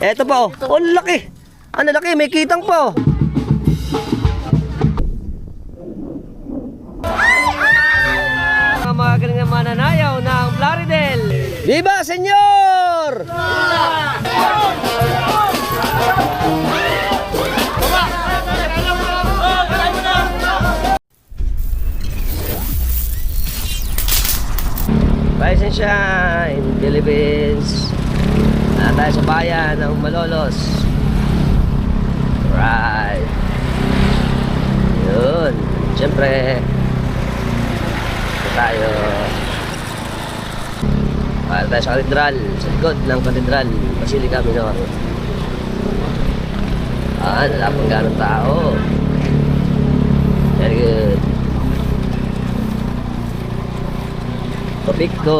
Eto pa oh. Oh, laki. Ano laki, may kitang pa oh. Mga magaling na mananayaw ng Plaridel. Viva, senyor! Rise and shine, Philippines. Tayo sa bayan ng Malolos. Right. Yun. Siyempre, tayo para tayo sa katedral, sa likod ng katedral, Basilica Minor. Wala pang ganong tao. Very good. Topiko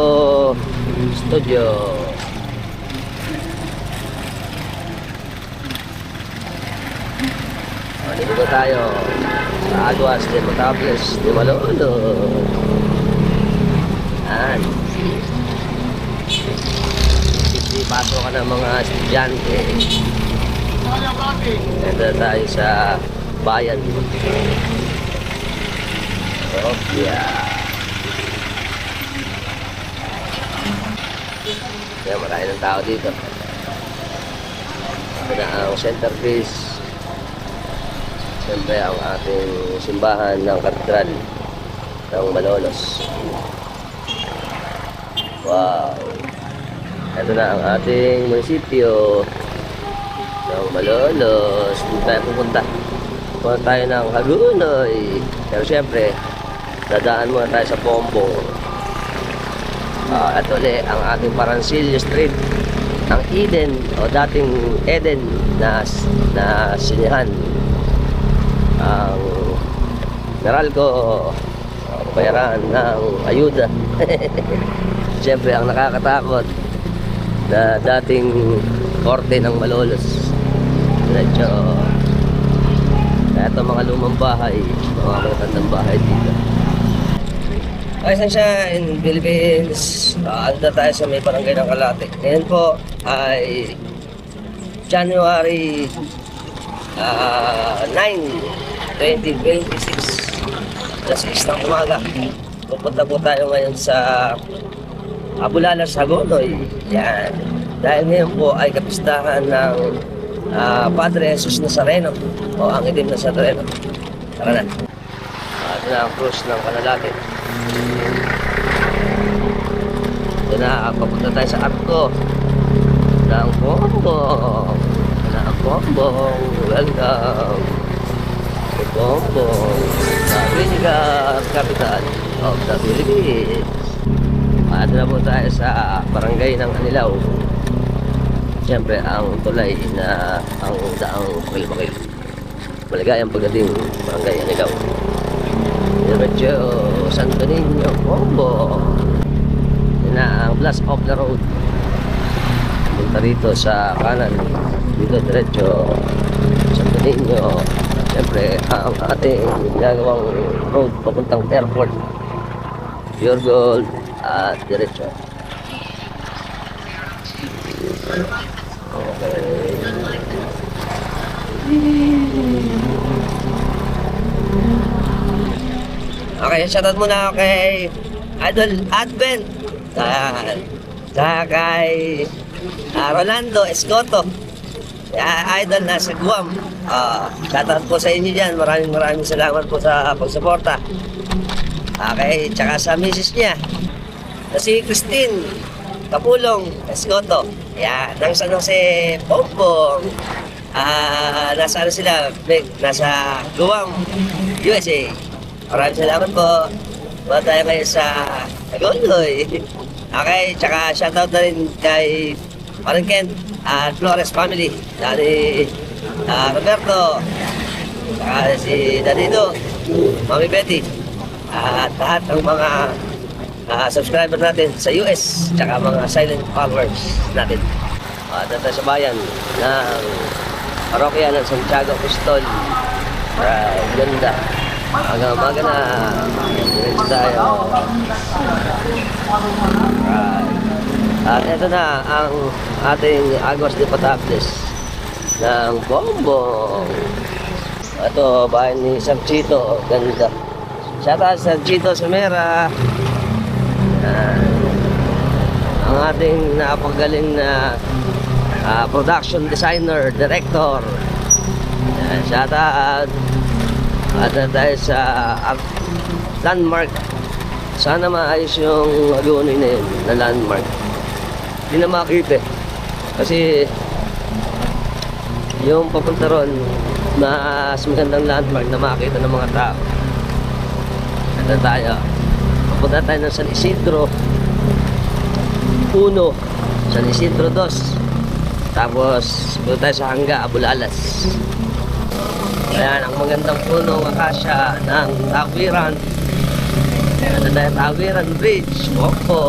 Studio. Dito tayo sa Aguas de Matables de Malolos. Pasok ka ng mga estudyante. Ito tayo sa bayan. Sofia. Kaya marami ng tao dito. Ito na ang centerpiece. Siyempre ang ating simbahan ng katedral ng Malolos. Wow! Ito na ang ating munisipyo ng Malolos. Dito tayo pupunta. Pupunta tayo ng Hagonoy. Pero siyempre, dadaan muna tayo sa Pompong. At ulit ang ating Parancillo Street. Ang Eden o dating Eden na sinihan. Ang Meralco bayaran ng ayuda. Siyempre ang nakakatakot na dating korte ng Malolos. Diretso. Ito mga lumang bahay, mga magandang bahay dito. Ay, sunshine, Philippines. Anda tayo sa may barangay ng Kalate. Ngayon po ay January 9, 2026. Alas 6 ng umaga. Pupunta po tayo ngayon sa Abulalas, Hagonoy. Yan. Dahil ngayon po ay kapistahan ng Padre Jesus Nazareno o ang itim na Nazareno. Tara na. Ito na ang krus ng Panalangin. Ito na, papunta tayo sa arko ng Pompong. Ng Pompong. Welcome to Pompong, the physical capital of the Philippines. At na po tayo sa barangay ng Anilaw. Siyempre ang tulay na ang daang Kilmakil. Maligayang pagdating barangay Anilaw. Diretso Santo Niño, Pombo. Yan na ang blast off the road. Punta rito sa kanan. Dito diretso Santo Niño. Siyempre ang ating ginagawang road papuntang airport. Pure Gold. At diretso. Okay, shoutout muna kay Idol Advent. Saka kay Rolando Escoto. Idol na sa Guam. Shoutout po sa inyo dyan. Maraming salamat po sa pagsuporta. Okay, tsaka sa misis niya na si Christine Kapulong Escoto. Yan, nang San Jose, Pompong. Nasa ano sila, nasa Guam, USA. Maraming salamat po. Baka tayo kayo sa Hagonoy. Okay, tsaka shoutout na rin kay Parang Ken at Flores family. Dari Roberto, tsaka si Danilo, Mami Betty, at lahat ng mga subscriber natin sa US, tsaka mga silent followers natin. Dito sa bayan ng parokya ng Santiago Apostol. Ganda. Hanggang umaga na. Diretso tayo. Right. At ito na ang ating Agos de Patables ng Bombong. Ito, bahay ni Sir Chito. Ganda. Shoutout Sir Chito Sumera. Ang ating napagaling na production designer, director. Shoutout. At tayo sa landmark. Sana maayos yung alunin na yun, na landmark. Hindi na makita kasi yung papunta ron, mas magandang landmark na makita ng mga tao. Ito tayo. Papunta tayo ng San Isidro 1, San Isidro 2. Tapos punta tayo sa Hangga, Abulalas. Ayan, ang magandang puno ng akasya ng Tawiran. Ito tayo, Tawiran Bridge. Opo.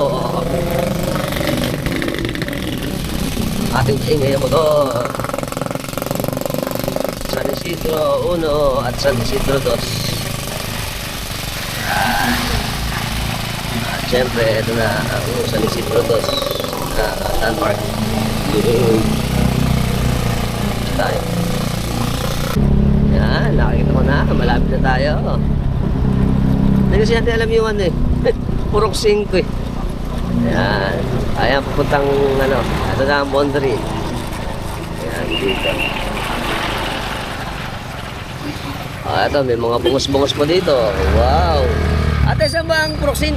Ating ingay mo doon. San Isidro 1 at San Isidro 2. At syempre, ito na ang San Isidro 2 na landmark. Tayo. Yan, nakikita ko na. Malapit na tayo. Hindi kasi natin alam yung ano eh. Purok 5 eh. Yan. Ayan, pupuntang ano. Ito na ang boundary. Yan, dito. Ito, may mga bungos-bungos pa dito. Wow. Ate, saan ba ang Purok 5?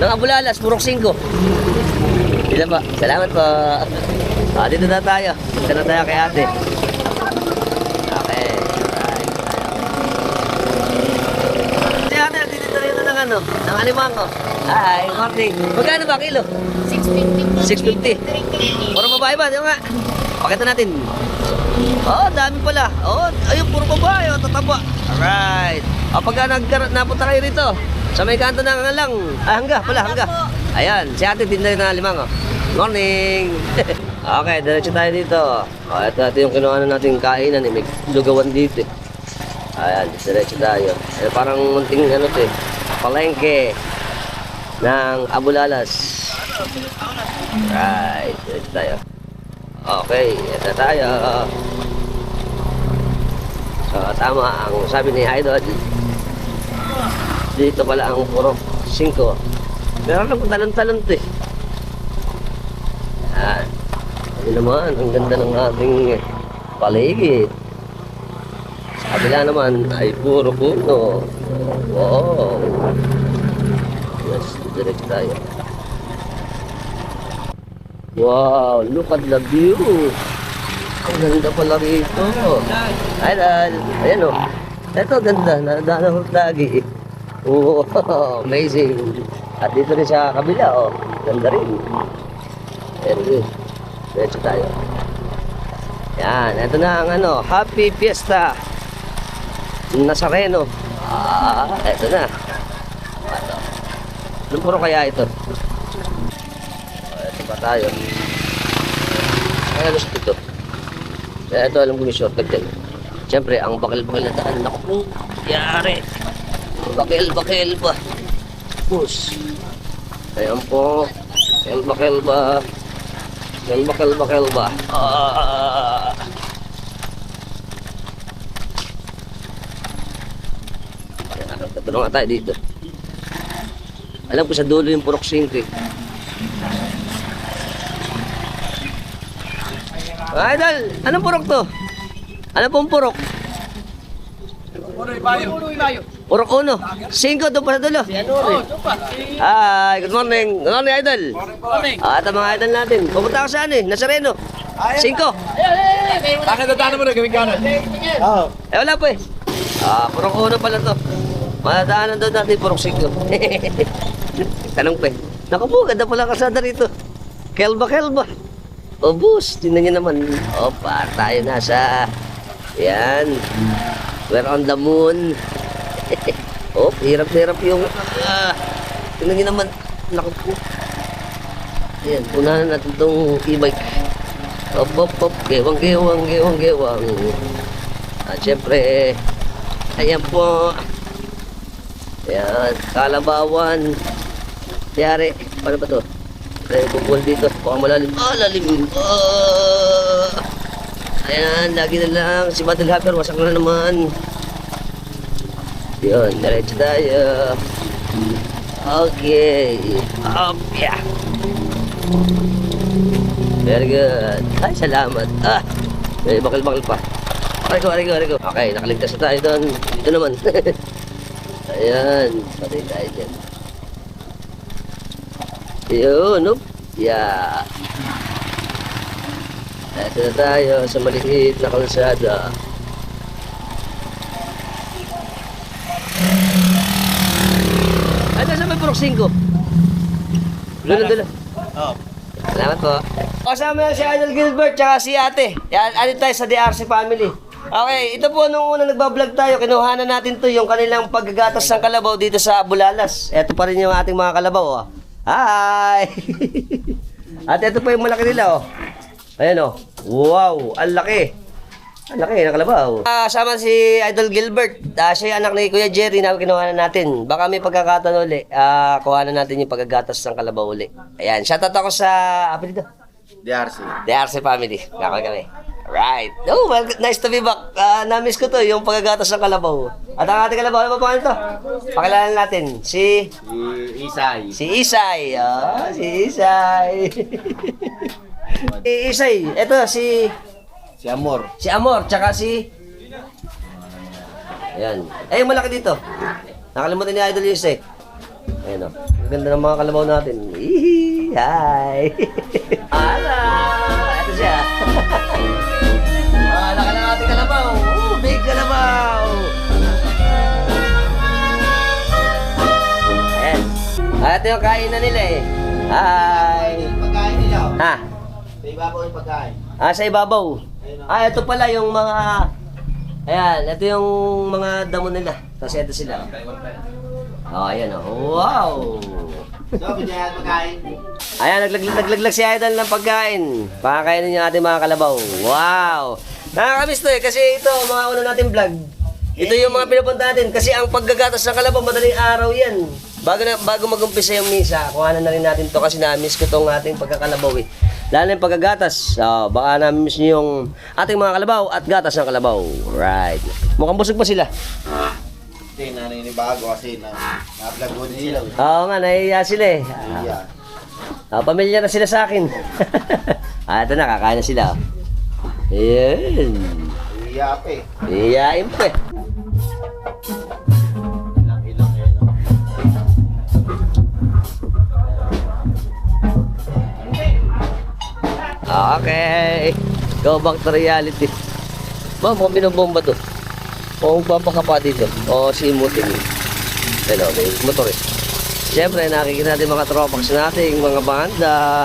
Ng Abulalas, Purok 5. Dito ba? Salamat po. Dito na tayo. Dito na tayo kay ate. Okay. Si ate, dito na rin ng ano, ng alimango. Hi, morning. Magkano ba kilo? 650. 650. Puro babae ba? Di ba nga? Pakita natin. Oh, dami pala. Oh, ayun, puro babae. Oh, tataba. Alright. Pagka napunta kayo rito, sa may kanto ng lang. Hangga pala, hangga. Ayan, si ate tinda rin ng alimango. Morning. Okay, diretso tayo dito. Ito yung kinuha na natin kainan. May lugawan dito. Ayan, diretso tayo. Parang munting ano to eh. Palengke ng Abulalas. Right, diretso tayo. Okay, ito tayo. So, tama ang sabi ni Idol. Dito pala ang Purok 5. Meron lang talon-talon to eh. Yan. Ano naman, ang ganda ng ating paligid. Sa kabila naman ay puro puno. Wow. Yes, direct tayo. Wow, look at the view. Ang ganda pala rito. Ayan o. Ito, ganda. Nadaan ng lagi. Wow, amazing. At dito rin sa kabila, oh. Ganda rin. Anyway, diretso tayo. Yan, ito na ang ano, Happy Fiesta Nazareno. Ito na. Ito. Anong puro kaya ito? Ito pa tayo. Ay, gusto ito. Ito, alam ko yung shortcut din. Siyempre, ang bakil-bakil na daan. Naku po, yari. Bakil-bakil ba? Push. Ayan po. Bakil-bakil ba? Bakil-bakil ba? Tatulong nga tayo dito. Alam ko sa dulo yung Purok 5 eh. Idol, anong purok to? Ano pong purok? Purok 1. 5 doon pa sa dulo. Hi, good morning. Good morning, Idol. Ito mga idol natin. Pupunta ako saan eh? Nazareno. 5. Bakit dadaanan mo na gawin kanan? Wala pa eh. Purok 1 pala to. Madadaanan doon natin Purok 5. Tanong pa eh. Naku po, ganda pala kasada rito. Kelba. O boss, tingnan nyo naman. Tayo nasa... Yan. We're on the moon. Hirap-hirap yung... tingnan nyo naman. Naku po. Ayan, punahan natin itong e-bike. Gewang. At syempre, ayan po. Ayan, Kalabawan. Yari, paano ba ito? Tayo bubol dito. Baka malalim. Lalim. Ayan, lagi na lang. Si Battle Hopper, wasak na naman. Yun, diretso tayo. Okay. Yeah. Very good. Ay, salamat. May bakal-bakal pa. Aray ko. Okay, nakaligtas na tayo doon. Dito naman. Ayan, patay tayo dyan. Yun, nope. Yeah. Ito na tayo sa maliit na kalsada. Ay, nasa may Purok 5. Dula. Oo. Salamat po. Kasama si Idol Gilbert tsaka si ate. Yan, alit tayo sa DRC family. Okay, ito po nung una nagbablog tayo, kinuhanan natin to yung kanilang paggagatas ng kalabaw dito sa Bulalas. Ito pa rin yung ating mga kalabaw. Oh. Hi! At ito pa yung malaki nila. Oh. Ayan oh. Wow, ang laki. Ang laki ng kalabaw. Kasama si Idol Gilbert. Siya yung anak ni Kuya Jerry na kinuhanan natin. Baka may pagkakataon uli. Kuhanan natin yung paggagatas ng kalabaw uli. Ayan, shoutout ako sa, apa dito? DRC family. Kakal kami. Alright. Oh, well, nice to be back. Na-miss ko to, yung paggagatas ng kalabaw. At ang ating kalabaw, ano ba pangalan to? Pakilala natin. Si Isay. Isay. Si Isay. Si Isay. Ito, si Amor. tsaka si... Ayan. Ay, yung malaki dito. Nakalimutan ni Idol Yusek. Ayan o. Ganda ng mga kalabaw natin. Hihi! Hi! Ala! Ito siya. Laki ng ating kalabaw. Big kalabaw! Ayan. Ito yung kainan nila eh. Hi! Pagkain nila. Ha? Sa ibabaw yung pagkain. Sa ibabaw. Ito pala yung mga... Ayan, ito yung mga damo nila. Tapos ito sila. Ayan o. Wow! So, binayad pagkain. Ayan, naglaglag si Idol ng pagkain. Pakakainin yung ating mga kalabaw. Wow! Nakakamiss to eh, kasi ito, mga una natin vlog. Ito yung mga pinupunta natin. Kasi ang paggagatas ng kalabaw, madaling araw yan. Bago mag-umpisa yung misa, kuhanan na rin natin to kasi na-miss ko tong ating pagkakalabaw eh. Lalo yung pagkagatas. Baka na-miss nyo yung ating mga kalabaw at gatas ng kalabaw. Right. Mukhang busog pa sila. Hindi, naninibago kasi na-vlog ko din sila. Oo nga, nahihiya sila eh. Pamilya na sila sa akin. Ito na, kakain na sila. Ayan. Iyak eh. Iyain pa eh. Ilang yan. Okay. Go back to reality. Mukhang binobomba to. O papakapa dito. O si Muting. Pero may motor eh. Siyempre, nakikita natin mga tropax nating mga banda.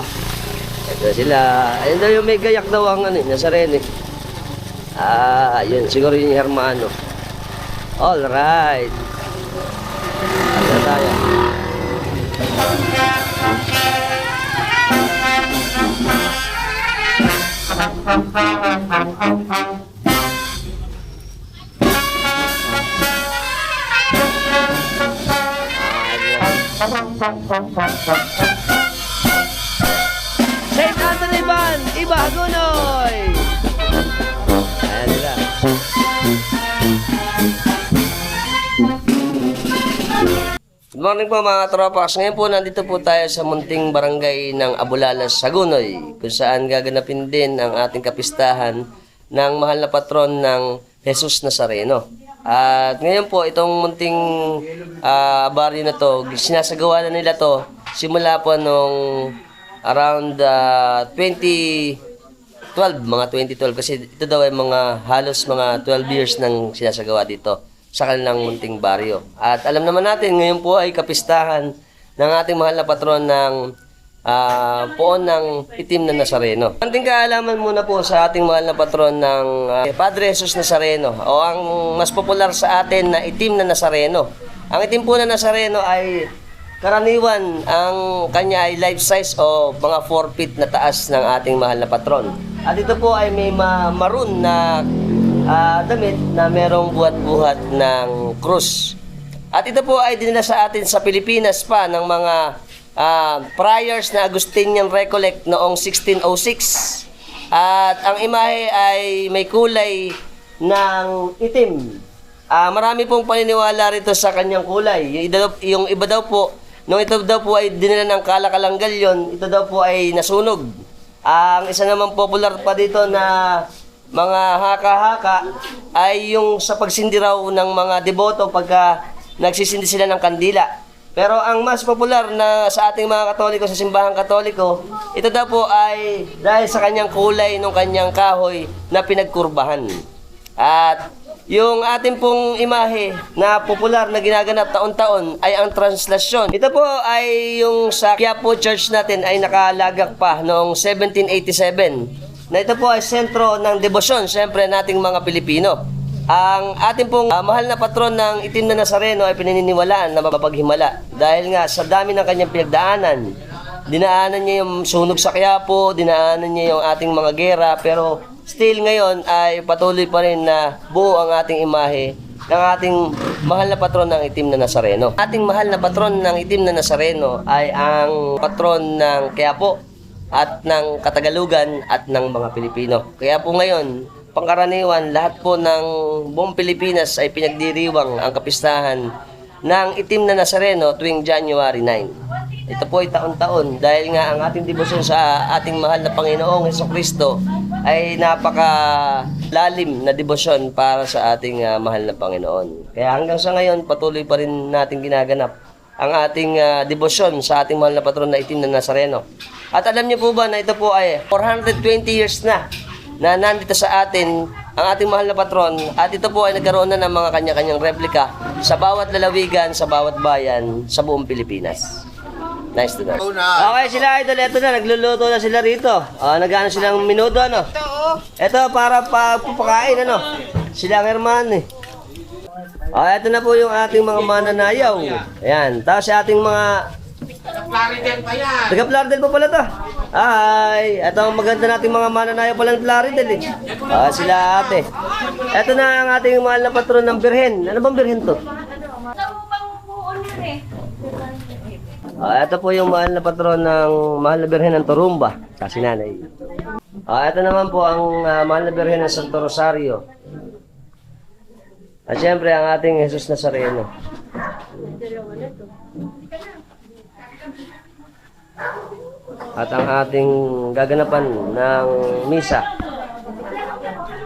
Ito sila. Ayun daw yung may gayak daw ang nasa rin eh. Yun. Siguro yung Hermano. Alright. Ano tayo? Saint Anthony Band, Iba Hagunoy! Ayan nila. Good morning po mga tropas. Ngayon po nandito po tayo sa munting barangay ng Abulalas, Hagunoy, kung saan gaganapin din ang ating kapistahan ng mahal na patron ng Jesus Nazareno. At ngayon po itong munting baryo na to, sinasagawa na nila to simula po nung around 2012, mga 2012 kasi ito daw ay mga halos mga 12 years nang sinasagawa dito sa kanilang munting baryo. At alam naman natin, ngayon po ay kapistahan ng ating mahal na patron ng poon ng Itim na Nazareno. Anting kaalaman muna po sa ating mahal na patron ng Padre Jesus Nazareno o ang mas popular sa atin na Itim na Nazareno. Ang Itim po na Nazareno ay karaniwan ang kanya ay life size o mga 4 feet na taas ng ating mahal na patron. At ito po ay may maroon na damit na merong buhat-buhat ng krus. At ito po ay dinala sa atin sa Pilipinas pa ng mga Friars na Agustinian Recollect noong 1606. At ang imahe ay may kulay ng itim. Marami pong paniniwala rito sa kanyang kulay. Yung iba daw po, nung ito daw po ay dinala ng Kalakalangal yon, ito daw po ay nasunog. Ang isa naman popular pa dito na mga haka-haka ay yung sa pagsindi raw ng mga deboto pagka nagsisindi sila ng kandila. Pero ang mas popular na sa ating mga Katoliko, sa simbahang Katoliko, ito daw po ay dahil sa kanyang kulay ng kanyang kahoy na pinagkurbahan. At yung ating pong imahe na popular na ginaganap taon-taon ay ang translasyon. Ito po ay yung sa Quiapo Church natin ay nakalagak pa noong 1787. Na ito po ay sentro ng debosyon, siyempre nating mga Pilipino. Ang ating pong mahal na patron ng itim na Nazareno ay pinaniniwalaan na mapapaghimala. Dahil nga sa dami ng kanyang pinagdaanan, dinaanan niya yung sunog sa Quiapo, dinaanan niya yung ating mga gera, pero still ngayon ay patuloy pa rin na buo ang ating imahe ng ating mahal na patron ng itim na Nazareno. Ating mahal na patron ng itim na Nazareno ay ang patron ng Quiapo at ng Katagalugan at ng mga Pilipino. Kaya po ngayon, pangkaraniwan, lahat po ng buong Pilipinas ay pinagdiriwang ang kapistahan ng itim na Nazareno tuwing January 9. Ito po ay taon-taon dahil nga ang ating debosyon sa ating mahal na Panginoong Hesukristo ay napakalalim na debosyon para sa ating mahal na Panginoon. Kaya hanggang sa ngayon, patuloy pa rin natin ginaganap ang ating debosyon sa ating mahal na patron na itim na Nazareno. At alam niyo po ba na ito po ay 420 years na nandito sa atin ang ating mahal na patron, at ito po ay nagkaroon na ng mga kanya-kanyang replika sa bawat lalawigan, sa bawat bayan, sa buong Pilipinas. Nice to know. Okay sila idol, eto na, nagluluto na sila rito. Nag-ano silang minuto, ano? Ito para pagpapakain, ano? Sila ang hermano, eh. Eto na po yung ating mga mananayaw. Ayan, tapos sa ating mga Plaridel pa yan. taga Plaridel pa pala to. Ay, ito ang maganda nating mga mananayaw pala ng Plaridel, eh. Sila ate. Ito na ang ating mahal na patron ng Birhen. Ano bang Birhen to? Ito po yung mahal na patron ng mahal na Birhen ng Turumba, kasi nanay. Ito naman po ang mahal na Birhen ng Santo Rosario. At syempre ang ating Jesus Nazareno. At ang ating gaganapan ng misa.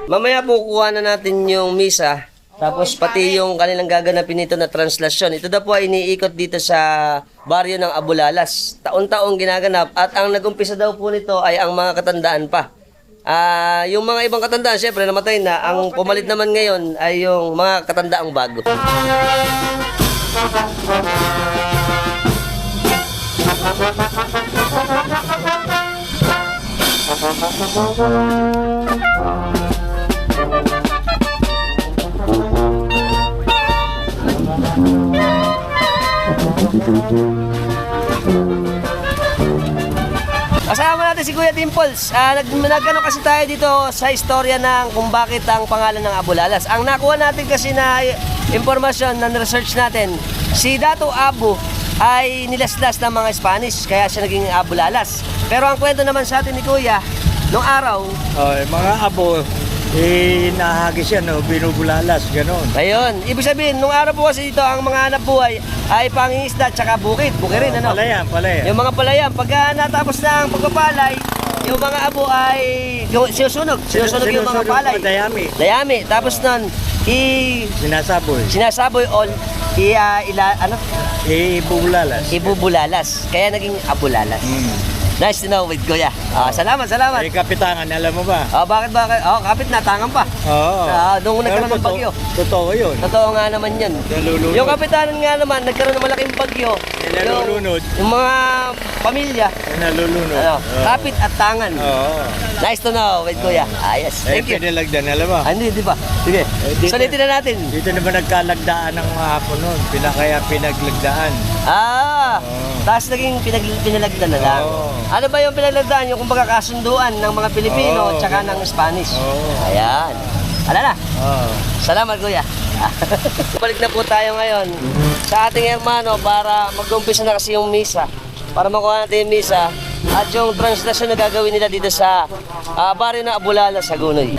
Mamaya po kuha na natin yung misa. Tapos pati yung kanilang gaganapin nito na translasyon. Ito na po ay iniikot dito sa baryo ng Abulalas. Taon-taong ginaganap. At ang nag-umpisa daw po nito ay ang mga katandaan pa. Yung mga ibang katandaan, syempre namatay na. Ang pumalit naman ngayon ay yung mga katandaang bago. Kasama natin si Kuya Dimples. Nagano kasi tayo dito sa istorya ng kung bakit ang pangalan ng Abulalas. Ang nakuha natin kasi na impormasyon na research natin, si Dato Abu ay nilaslas ng mga Spanish, kaya siya naging Abulalas. Pero ang kwento naman sa atin ni Kuya, nung araw, mga abo, nahagis yan, binubulalas, gano'n. ayun, ibig sabihin, nung araw po kasi dito, ang mga hanap buhay ay pangingisda at saka bukid rin, ano? Palayan. Yung mga palayan, pagka natapos na ang pagpapalay, yung mga abo ay sinusunog yung mga palay. Dayami. Tapos nun, sinasaboy all, ibubulalas. Kaya naging abulalas. Nice to know with Kuya. Salamat. Kapitangan, alam mo ba? Bakit? Kapit na, tangan pa. Oo. Nung nagkaroon ng bagyo. Totoo yun. Totoo nga naman yan. Nalulunod. Yung kapitanan nga naman, nagkaroon ng malaking bagyo. Nalulunod. Yung mga pamilya, Nalulunod. kapit at tangan. Oo. Nice to know with Kuya. Yes, thank you. Pinalagdan, alam mo? Hindi, di ba? Sige, dito- salitin na natin. Dito naman nagkalagdaan ng mga hapon nun. Kaya pinaglagdaan. Tapos naging pinalagdan na lang. Oo. Ano ba yung pinalagdan? Yung kumbaga kasunduan ng mga Pilipino Oo. tsaka ng Spanish. Oo. Ayan. Alala. Oo. Salamat, Kuya. Balik na po tayo ngayon sa ating hermano para mag-umpisa na kasi yung misa. para makuha natin yung misa at yung translasyon na gagawin nila dito sa baryo ng Abulala, Sagunoy.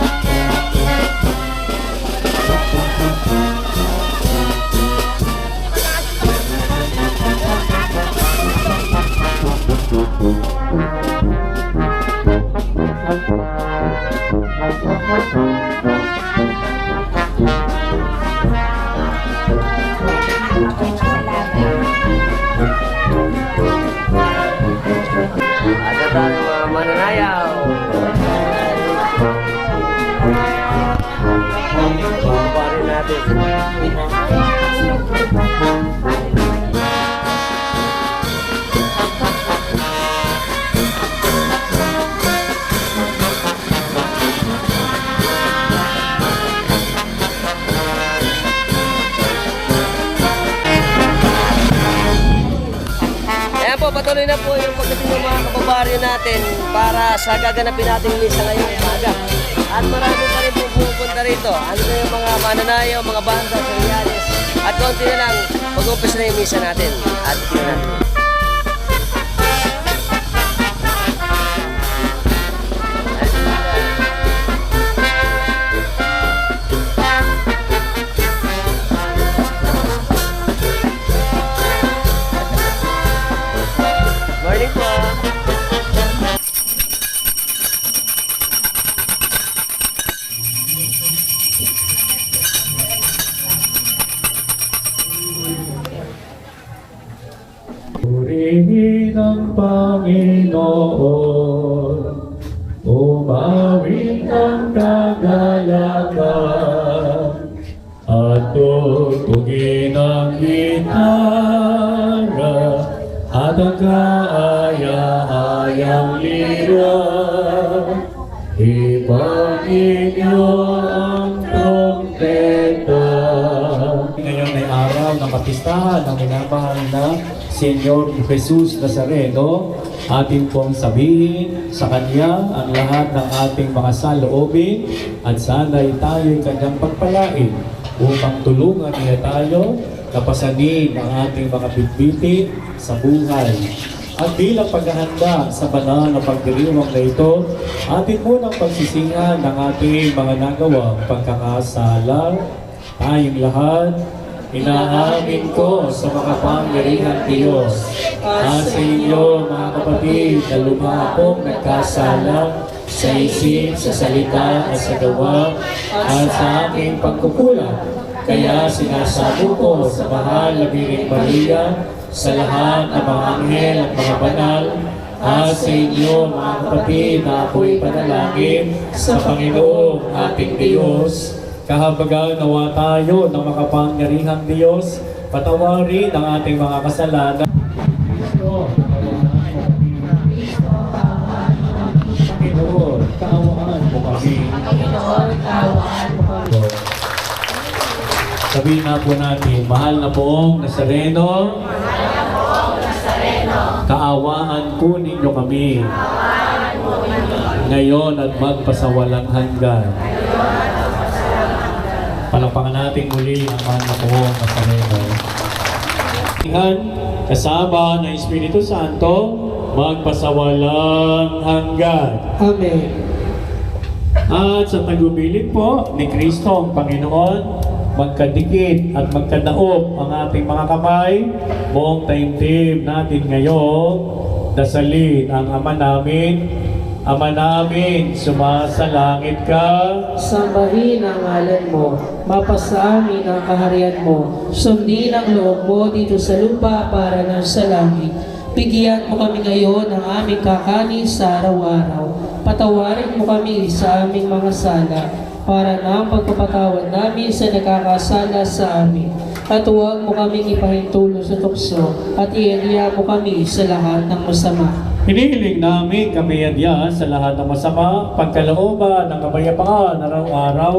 Ada tayo mga mananayaw. Pagpaparin natin. Ayan po, patuloy na po yung pagdating ng mga kababaryo natin para sa gaganapin nating misa ngayong umaga. At marami pa rin po pupunta rito. Ano na yung mga mananayaw, mga banda, sangyales. At konti na lang, mag-umpisa na yung misa natin. At tingnan natin. Morning po. Purihin ang Panginoon, umawit ang kagalakan, at tugtugin ang gitara, at ang kaaya-ayang lira. Ipaninyo ang trompeta. Ngayon ay araw ng kapistahan ng minamahal na Senyor Jesus Nazareno. Atin pong sabihin sa Kanya ang lahat ng ating mga saloobin at sana'y tayo'y Kanyang pagpalain upang tulungan niya tayo kapasanin ang ating mga bitbitin sa buhay. At bilang paghahanda sa banal na pagdiriwang na ito, atin munang pagsisingan ng ating mga nagawang pagkakasala. Tayong lahat, inaamin ko sa makapangyarihang Diyos at sa inyo mga kapatid na lubha akong nagkasala sa isip, sa salita at sa gawa at sa aking pagkukulang. Kaya sinasabi ko sa mahal na Birheng Maria, sa lahat ng mga anghel at mga banal, at sa inyo mga kapatid na ako'y panalangin sa Panginoong ating Diyos. Kahabagan nawa tayo ng makapangyarihang Diyos, patawarin ang ating mga kasalanan. Panginoon, kaawaan mo kami. Sabihin na po natin, mahal na poong Nazareno, kaawaan po ninyo kami ngayon at magpasawalang hanggan. Palakpakan natin muli ang mahal na poong Nazareno. Kasama ng Espiritu Santo, magpasawalang hanggan. Amen. At sa tagubilin po ni Kristo ang Panginoon, magkadikit at magkadaop ang ating mga kamay, buong taimtim natin ngayon, dasalin ang Ama namin. Ama namin, sumasalangit ka. Sambahin ang ngalan mo, mapasa amin ang kaharian mo, sundin ang loob mo dito sa lupa para na sa langit. Bigyan mo kami ngayon ng aming kakanin sa araw-araw. Patawarin mo kami sa aming mga sala, para na ang pagpapatawad namin sa nagkakasala sa amin. At huwag mo kaming ipahintulo sa tukso, at iadya mo kami sa lahat ng masama. Hinihiling namin kami adya sa lahat ng masama, pagkalooban ng kapayapaan araw-araw,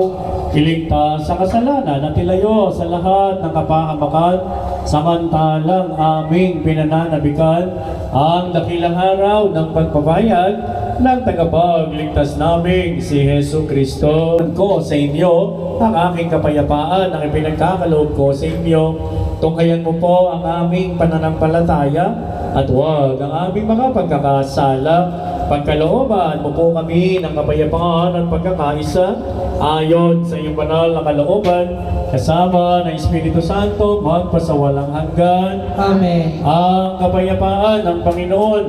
iligtas sa kasalanan at ilayo sa lahat ng kapahamakan, samantalang aming pinananabikan ang dakilang araw ng pagbabayad ng tagapagligtas naming si Hesu Kristo. Ko sa inyo ang aking kapayapaan, ang ipinagkakaloob ko sa inyo. Tunghayan mo po ang aming pananampalataya at huwag ang aming mga pagkakasala. Pagkalooban mo po kami ng kapayapaan at pagkakaisa ayon sa iyong banal na kalooban kasama ng Espiritu Santo magpasawalang hanggan. Amen. Ang kapayapaan ng Panginoon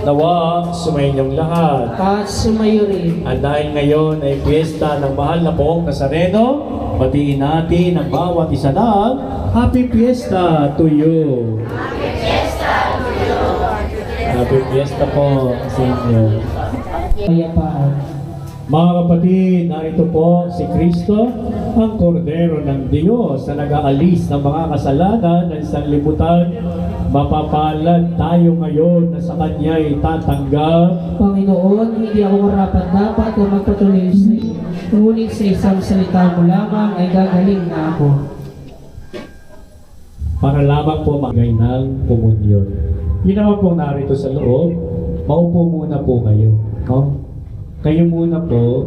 nawa sumainyong lahat. At sumayo rin. At dahil ngayon ay piyesta ng mahal na Poong Nazareno, batiin natin ang bawat isa na Happy Fiesta to you. Happy Fiesta po sa inyo. Kapayapaan. Mga kapatid, narito po si Kristo, ang Kordero ng Diyos na nag-aalis ng mga kasalanan ng sanlibutan. Mapapalad tayo ngayon na sa Kanya'y tatanggap. Panginoon, hindi ako marapat-dapat na magpatuloy sa iyo. Ngunit sa isang salita mo lamang ay gagaling na ako. Para lamang po magay ng komunyon. Yun naman po narito sa loob, maupo muna po kayo. No? Kayo muna po,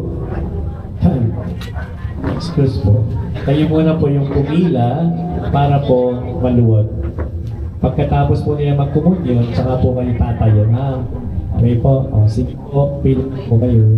excuse po, kayo muna po yung pumila para po maluwag. Pagkatapos po nila magkomunyon, saka po kayo tatayo na. Okay po, o sige po, pila po kayo.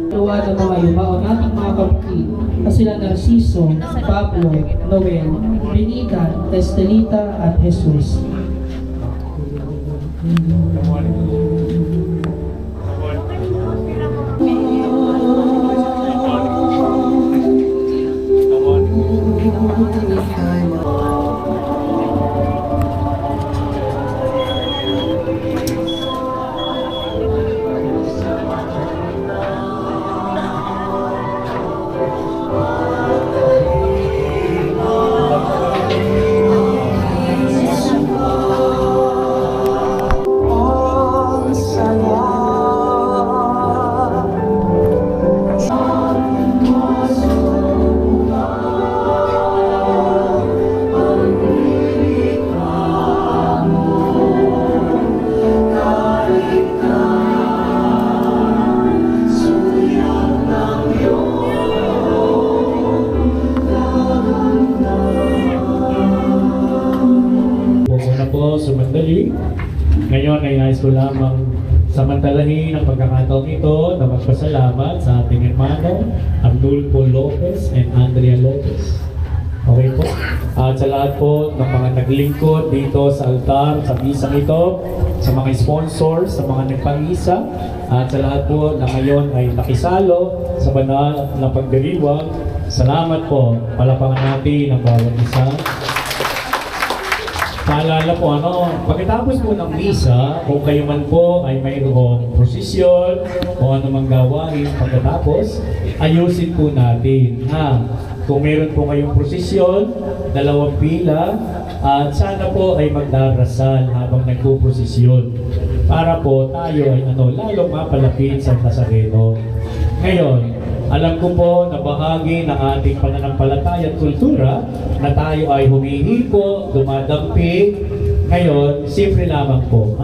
Tuwa ng mga yumaon nating mga kapatid na sila Narciso, Pablo, Noel, Benita, Estelita at Jesus. Sumandali. Ngayon ay nais ko lamang samantalahin ang pagkakataong ito na magpasalamat sa ating hermano Abdulfo Lopez and Andrea Lopez. Okay po? At sa lahat po ng mga naglingkod dito sa altar, sa misang ito, sa mga sponsors, sa mga nagpangisa, at sa lahat po na ngayon ay nakisalo sa banal na pagdiriwang. Salamat po. Palapangan natin ang bawat isa. Paalala po, pagkatapos po ng misa, kung kayo man po ay mayroong prosesyon o anumang gawain pagkatapos, ayusin po natin. Kung meron po kayong prosesyon, 2 pila, at sana po ay magdarasal habang nagpo-prosesyon para po tayo ay lalong mapalapit sa Nazareno. Ngayon, alam ko po na bahagi ng ating pananampalataya at kultura na tayo ay humihipo, dumadampi. Ngayon, simple lamang po.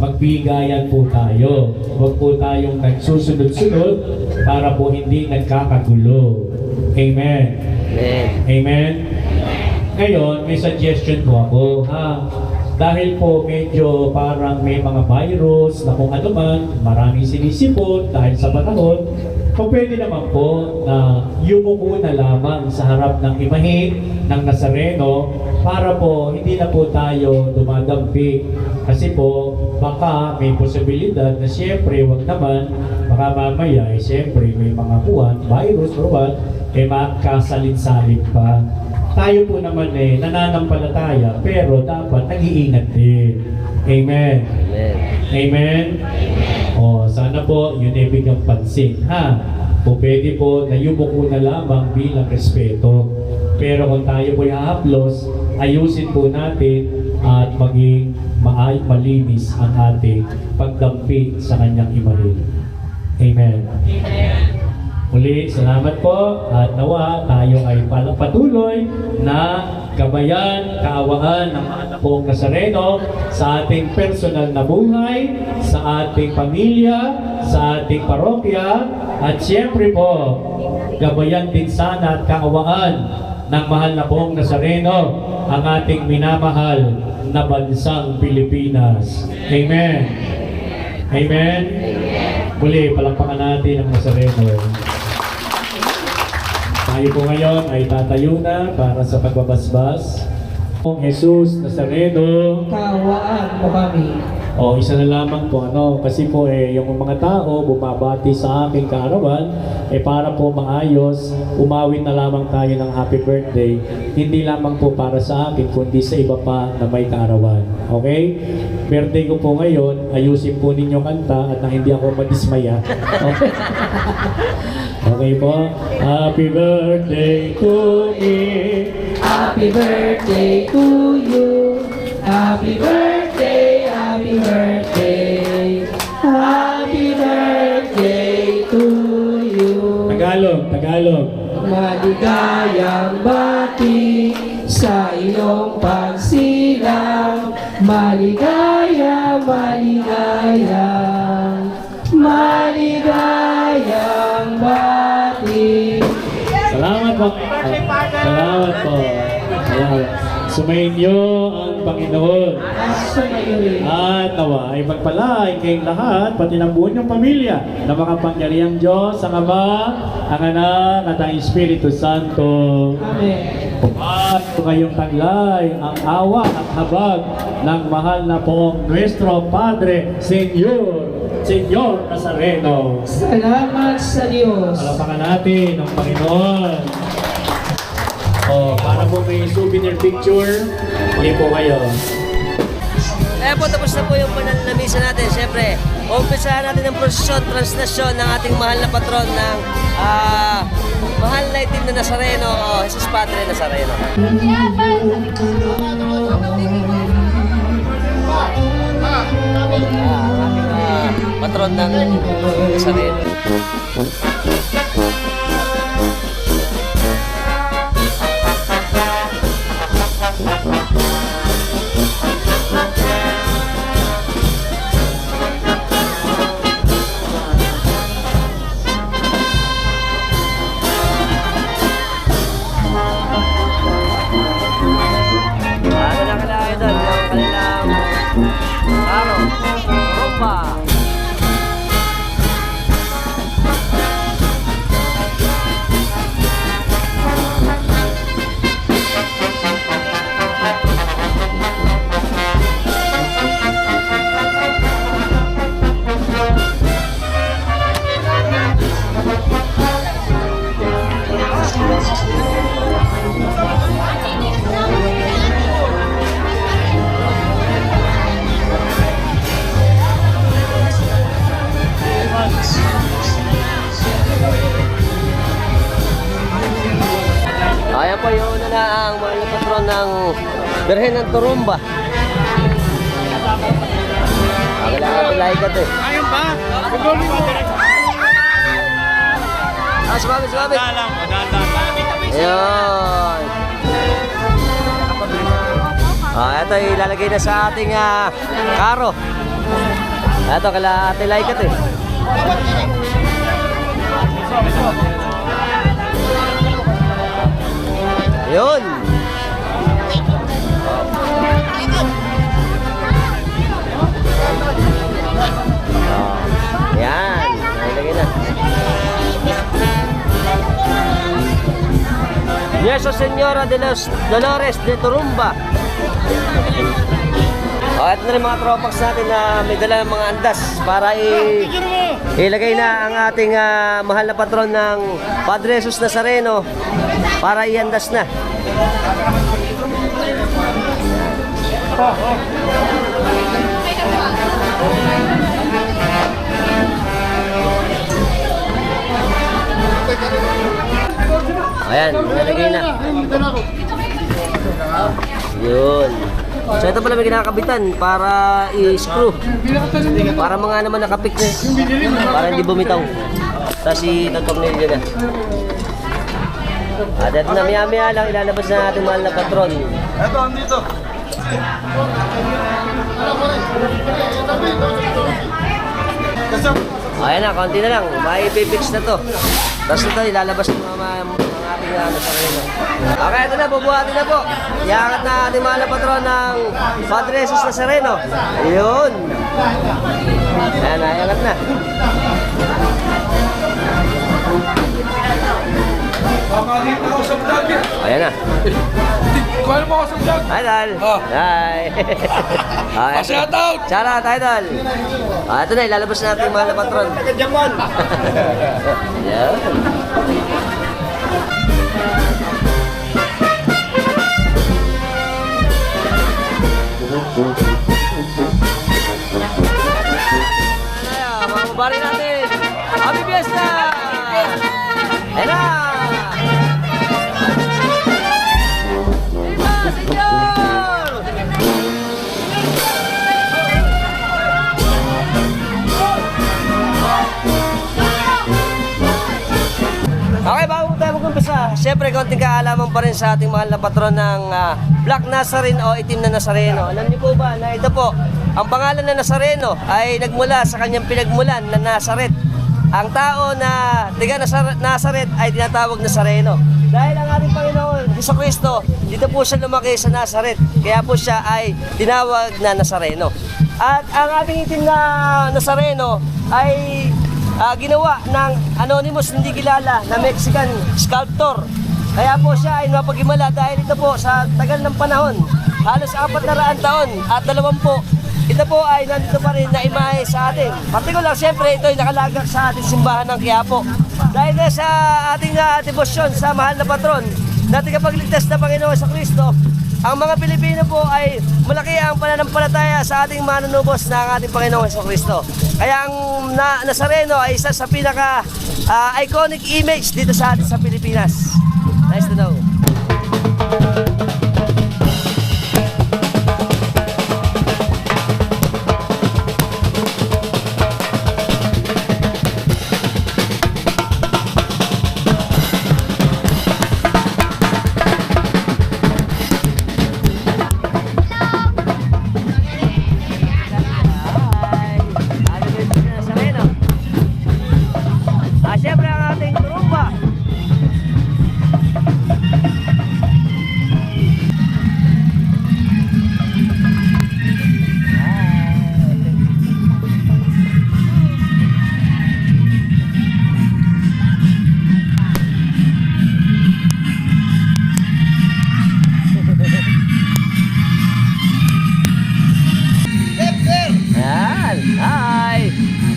Magbigayan po tayo. Huwag po tayong nagsusunod-sunod para po hindi nagkakagulo. Amen. Amen. Amen. Ngayon, may suggestion po ako. Dahil po medyo parang may mga virus na kung ano man, maraming sinisipon dahil sa panahon, kung pwede naman po na yumuko na lamang sa harap ng imahe ng Nazareno para po hindi na po tayo dumadampi. Kasi po baka may posibilidad na siyempre wag naman, baka mamaya siyempre may mga virus or what, magkasalit-salit pa. Tayo po naman nananampalataya pero dapat nag-iingat din. Amen. Amen. Amen. O, sana po yun ay bigyang pansin, ha? O pwede po na yumuko na lamang bilang respeto. Pero kung tayo po i-haplos, ayusin po natin at maging malinis ang ating pagdampi sa kanyang imahin. Amen. Muli, salamat po at nawa tayo ay patuloy na gabayan, kaawaan ng mga pong Nazareno sa ating personal na buhay, sa ating pamilya, sa ating parokya, at siyempre po, gabayan din sana at kaawaan ng mahal na pong Nazareno ang ating minamahal na bansang Pilipinas. Amen. Amen. Muli, palakpakan natin ang Nazareno. Tayo po ngayon ay tatayo na para sa pagbabasbas. Kung Jesus Nazareno, Kaawaan mo kami. o isa na lamang po kasi po yung mga tao bumabati sa aking kaarawan para po maayos, umawit na lamang tayo ng happy birthday, hindi lamang po para sa akin kundi sa iba pa na may kaarawan. Okay? Birthday ko po ngayon, ayusin po ninyo kanta at na hindi ako madismaya. Okay? Okay po. Happy birthday to me. Happy birthday to you. Happy birthday, happy birthday. Happy birthday to you. Tagalog. Maligayang bati sa iyong pagsilang. Maligayang bati. Salamat po. Salamat po. Salamat. Sumainyo ang Panginoon. At nawa ay magpalain kayong lahat, pati ng buong niyong pamilya, na makapangyarihang Diyos, ang Ama, ang Anak, at ang Espiritu Santo. Amen. At kayong taglay ang awa at habag ng mahal na pong Nuestro Padre, Senyor Nazareno. Salamat sa Diyos. Palapakan natin ang Panginoon. Para po may souvenir picture, hindi po kayo. Po, tapos na po yung banal na misa natin. Siyempre, umpisahan natin ang prosesyon, translasyon ng ating mahal na patron ng mahal na itim na Nazareno, Jesus Padre Nazareno. Ang ating patron ng Nazareno. Ayan po yung una na ang mga patron ng Birhen ng Turumba. Kailangan pilaikat Ayun ba? Sumabit. Madala. Ayun. Ito ilalagay na sa ating karo. Ito kailangan pilaikat Yun. Yan. Nalagay na. Yeso Señora de los Dolores de Turumba. Ito na rin mga tropax natin na may dala ng mga andas para ilagay na ang ating mahal na patron ng Padre Jesus Nazareno para iandas na. Ayan, nalagay na. Yun. So ito pala may kinakabitan para i-screw. Para mga naman nakapik na. Para hindi bumitaw. Tapos i-tornilyo na. At ito na maya-maya lang ilalabas na ating mahal na patron. Ito, andito. Ayan na, konti na lang. May fix na to. Tapos ito, ilalabas ng mga ating sa kanila. Okay, ito na, bubuhatin na po. Iangat na ating mahal na patron ng Padre Jesus Nazareno. Ayun. Ayan na, iangat na. Ayan na. Kuha mo ako sa vlog. Idol. Hi. Shout out. Shout out, Idol. Ito na, ilalabas na natin yung mahal na patron. Jamon. Ayan. Ayan, mga mabari natin. Happy Fiesta! Ayan na! Okay, bago tayo mag-umpisa, siyempre konting kaalaman pa rin sa ating mahal na patron ng Black Nazarene o Itim na Nazareno. Alam niyo po ba na ito po, ang pangalan na Nazareno ay nagmula sa kanyang pinagmulan na Nazaret. Ang tao na tiga Nazaret ay tinatawag Nazareno. Dahil ang ating Panginoon, Jesucristo, dito po siya lumaki sa Nazaret. Kaya po siya ay tinawag na Nazareno. At ang ating itim na Nazareno ay ginawa ng anonymous, hindi kilala na Mexican sculptor. Kaya po siya ay napag-himala dahil ito po sa tagal ng panahon, halos 400 taon at 20, ito po ay nandito pa rin na imahe sa atin. Partikular, siyempre, ito ay nakalagak sa ating simbahan ng Quiapo. Dahil na sa ating debosyon sa mahal na patron na tagapagligtas na Panginoon sa Kristo, ang mga Pilipino po ay malaki ang pananampalataya sa ating manunubos na ating Panginoon sa Kristo. Kaya ang Nazareno ay isa sa pinaka iconic image dito sa atin sa Pilipinas. Nice to know. Siyempre ang ating turumba. Ayan, hi!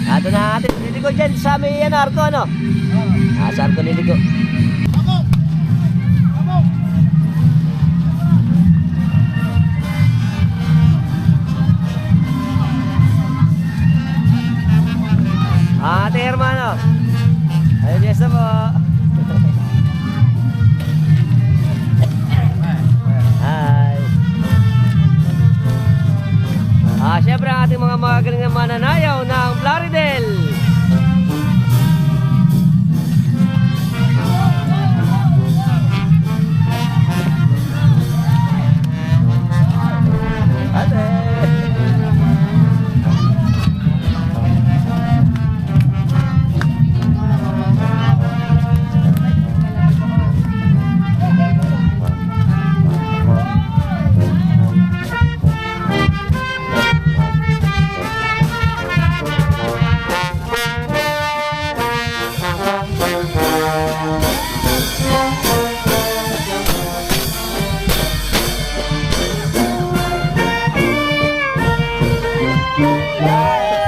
Ato na natin, liligo dyan sa may arko, ano? Sa arko liligo. Ate hermano. Ayun, yes na po. Hi. Siyempre ang ating mga magaling na mananayaw ng Plaridel.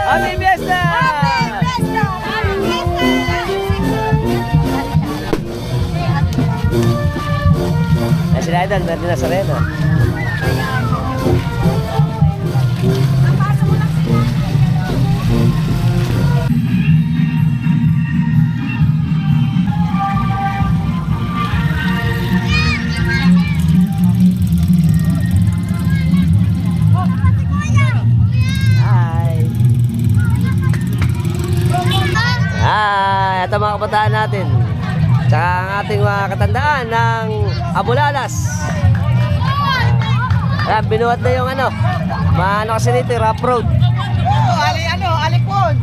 Happy Fiesta! Ay, sila Idol, meron din na sa Reno. kabataan natin. Tsaka ang ating mga katandaan ng Abulalas. Ayan, binuhat na yung ano. Maano kasi dito, rough road. Alipon.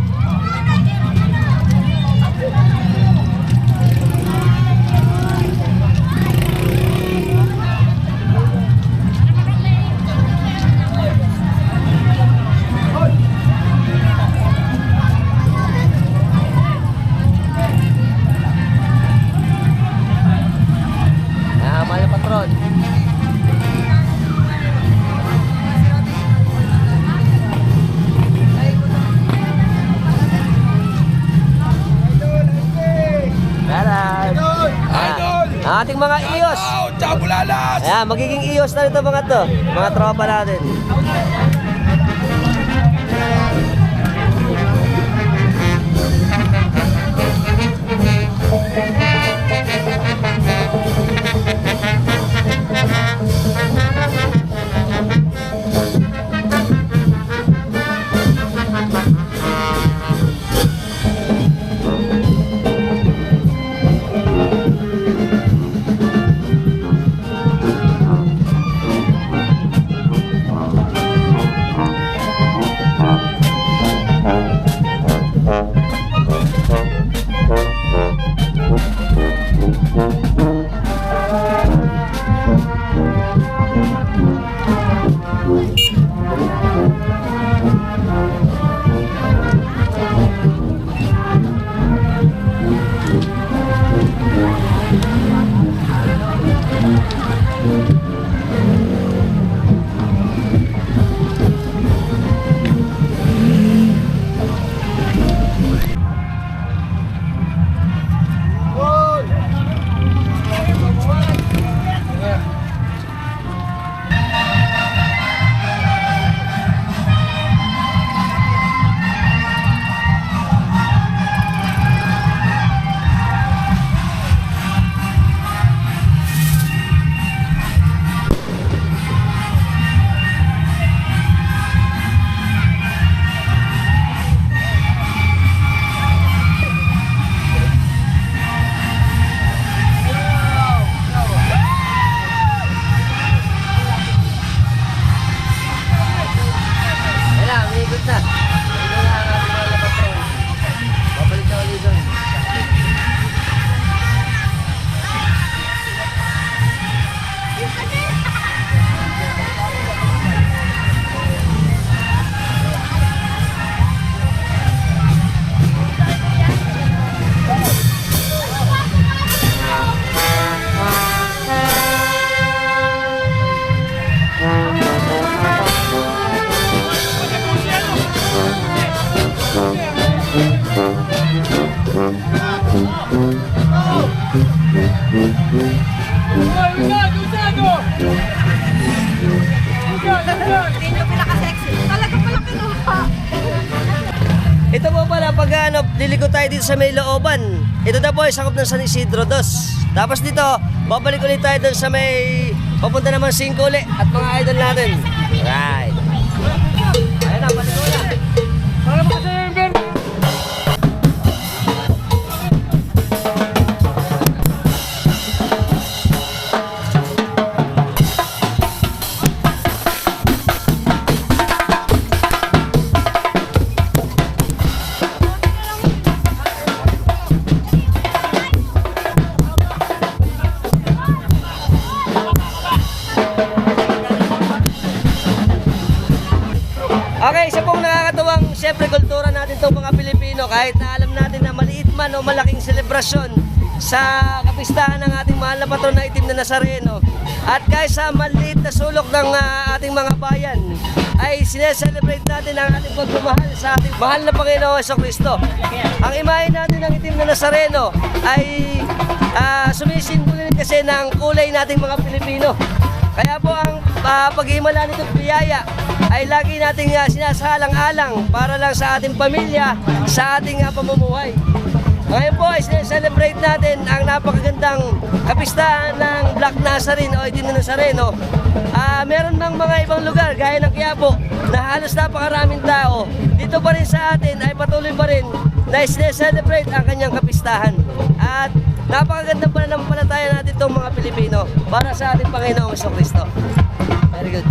Mahal na patron. Ang ating mga iyos. Ciao, Bulalas! Ayan, magiging iyos na ito mga to. Mga tropa natin. Hindi nyo pinaka-sexy. Talaga pala kinuha. Ito po pala pag liliko tayo dito sa may looban. Ito na po ay sakop ng San Isidro 2. Tapos dito, babalik ulit tayo doon sa may papunta naman 5 ulit at mga idol natin. Right. Ayun na, balik ulit. Okay, isa pong nakakatuwang siyempre kultura natin itong mga Pilipino kahit na alam natin na maliit man o malaking selebrasyon sa kapistahan ng ating mahal na patron na itim na Nazareno at kahit sa maliit na sulok ng ating mga bayan ay sineselebrate natin ang ating pagmamahal sa ating mahal na Panginoon Jesucristo. Ang imahe natin ng itim na Nazareno ay sumisimbolo kasi ng kulay nating mga Pilipino. Kaya po ang pag-himala nitong biyaya ay lagi nating sinasalang-alang para lang sa ating pamilya, sa ating pamumuhay. Ngayon po ay celebrate natin ang napakagandang kapistahan ng Black Nazarene o Itim na Nazareno. Meron ng mga ibang lugar gaya ng Quiapo na halos napakaraming tao. Dito pa rin sa atin ay patuloy pa rin na celebrate ang kanyang kapistahan. At napakaganda pala ng palataya natin itong mga Pilipino para sa ating Panginoong Jesucristo. Very good.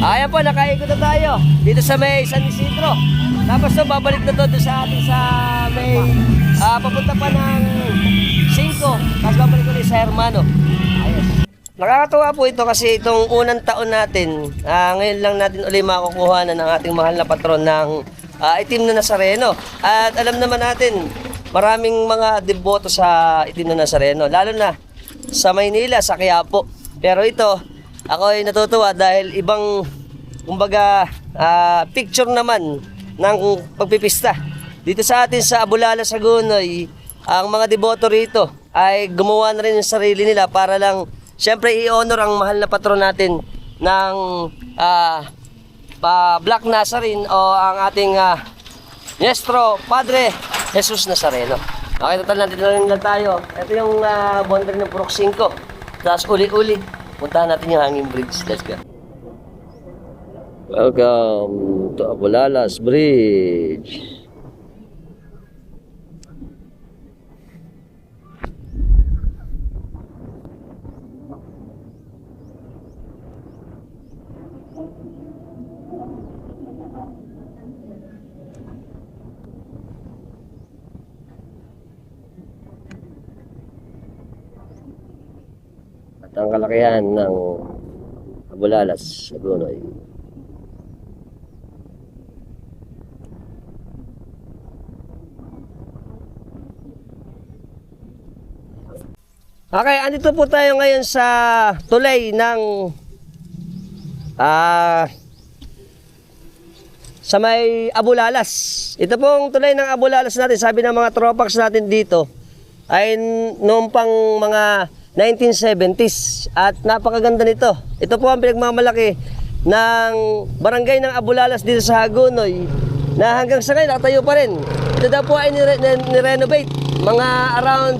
Ayan po, nakaikot na tayo dito sa may San Isidro. Tapos so, babalik na to sa ating sa may papunta pa ng 5. Tapos babalik ko sa Hermano. Ayun. Nakakatuwa po ito kasi itong unang taon natin, ngayon lang natin uli makukuha na ng ating mahal na patron ng itim na Nazareno. At alam naman natin, maraming mga deboto sa Itim na Nazareno, lalo na sa Maynila, sa Quiapo. Pero ito, ako ay natutuwa dahil ibang, kumbaga, picture naman ng pagpipista. Dito sa atin sa Abulala, Sagunoy, ang mga deboto rito ay gumawa na rin ng sarili nila para lang, siyempre, i-honor ang mahal na patron natin ng Black Nazarene o ang ating Nuestro Padre Jesus Nazareno. Okay, total natin lang tayo. Ito yung boundary ng Purok 5. Tapos uli-uli, puntahan natin yung hanging bridge. Let's go. Welcome to Abulalas Bridge. Ang kalakihan ng Abulalas, Sagunoy. Okay, andito po tayo ngayon sa tulay ng sa may Abulalas. Ito pong tulay ng Abulalas natin, sabi ng mga tropax natin dito, ay noong pang mga 1970s at napakaganda nito. Ito po ang pinagmamalaki ng barangay ng Abulalas dito sa Hagonoy na hanggang sa ngayon nakatayo pa rin. Ito daw po ay nirenovate mga around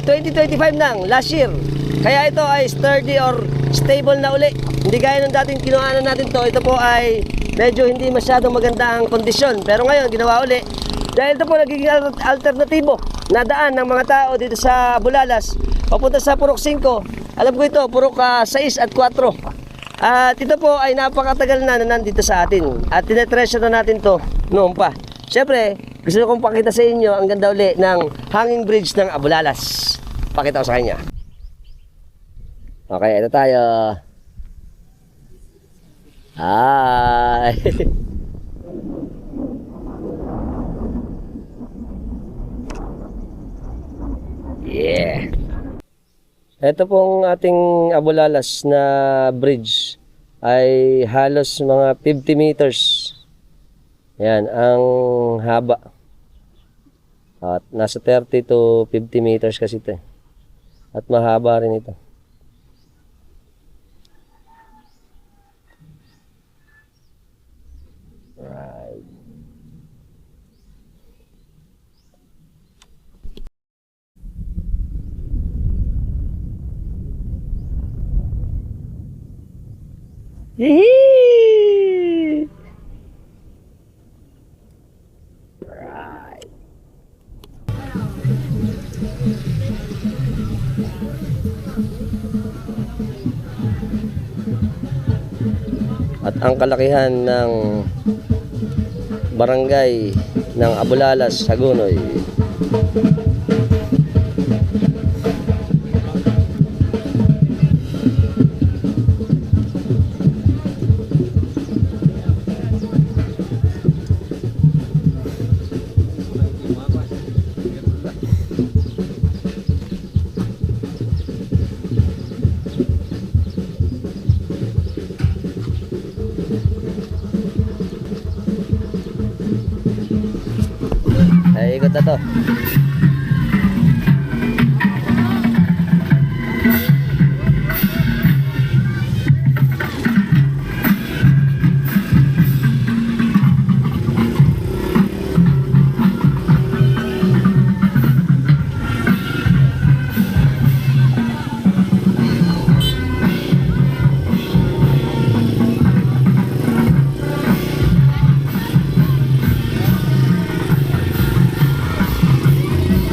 2025 nang last year. Kaya ito ay sturdy or stable na uli. Hindi gaya ng dating kinuhanan natin to. Ito po ay medyo hindi masyadong maganda ang kondisyon. Pero ngayon ginawa uli. Dahil ito po nagiging alternatibo na daan ng mga tao dito sa Abulalas papunta sa Purok 5. Alam ko ito, Purok 6 at 4. At ito po ay napakatagal na nandito sa atin. At tinetreasure na natin to noon pa. Siyempre, gusto kong pakita sa inyo ang ganda uli ng hanging bridge ng Abulalas. Pakita ko sa kanya. Okay, ito tayo. Hi! Yeah! Ito pong ating Abulalas na bridge ay halos mga 50 meters. Yan, ang haba. At nasa 30 to 50 meters kasi ito. At mahaba rin ito. Right. Yee! Right. At ang kalakihan ng barangay ng Abulalas, Hagonoy. Ay, ikot na to.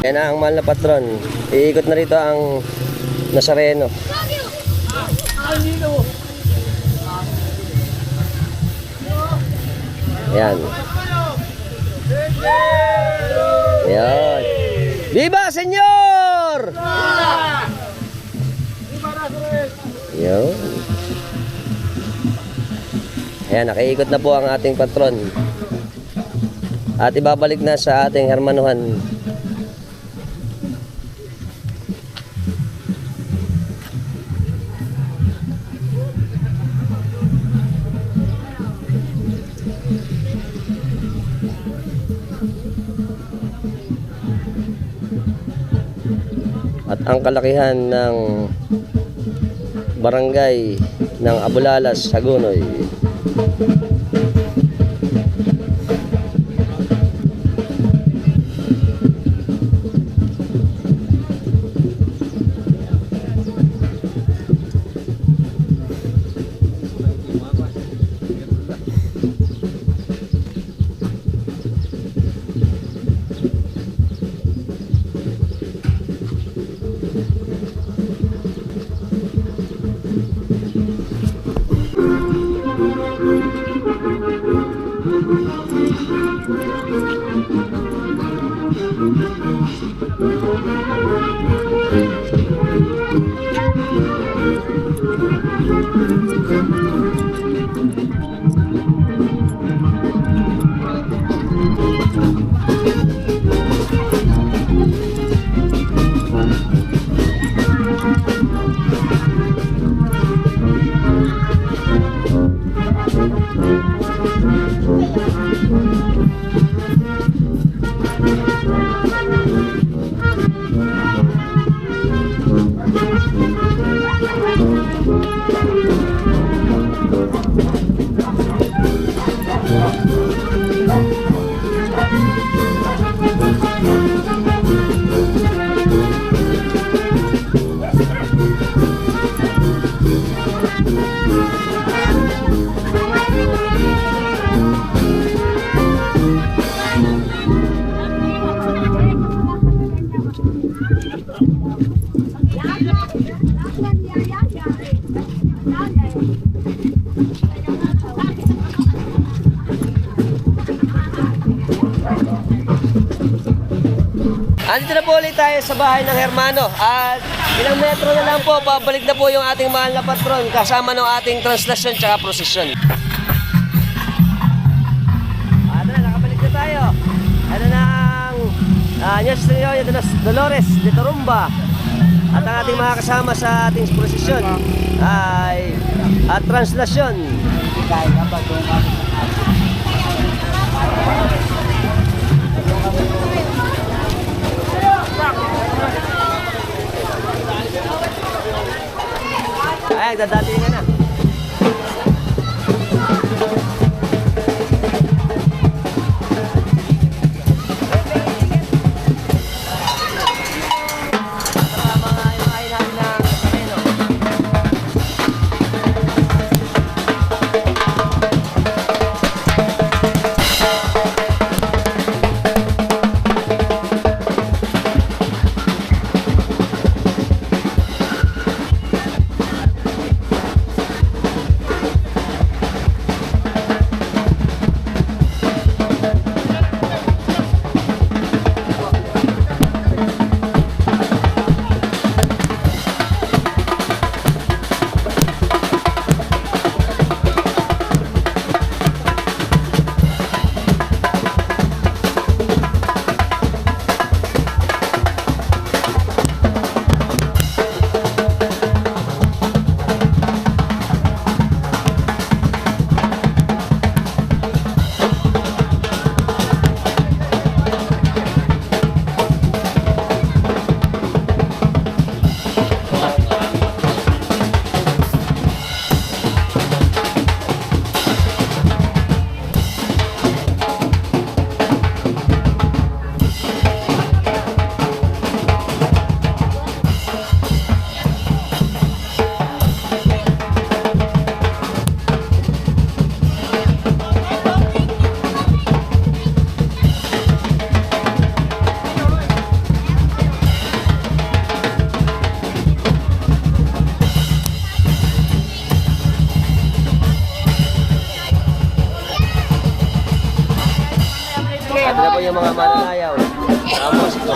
Yan na ang mahal na patron. Iikot na rito ang Nazareno. Yan. Yan. Viva Senyor! Yan. Ayan, nakiikot na po ang ating patron. at ibabalik na sa ating hermanuhan. At ang kalakihan ng barangay ng Abulalas, Hagonoy. Andito na po ulit tayo sa bahay ng Hermano at ilang metro na lang po, pabalik na po yung ating mahal na patron kasama ng ating translasyon tsaka prosesyon. Ano na, nakabalik na tayo. Ano na ang Nuestra Señora de los Dolores de Torumba at ang ating mga kasama sa ating prosesyon ay at translasyon. Ay, dadali ka na. Ano na po yung mga mananayaw? Tapos ito.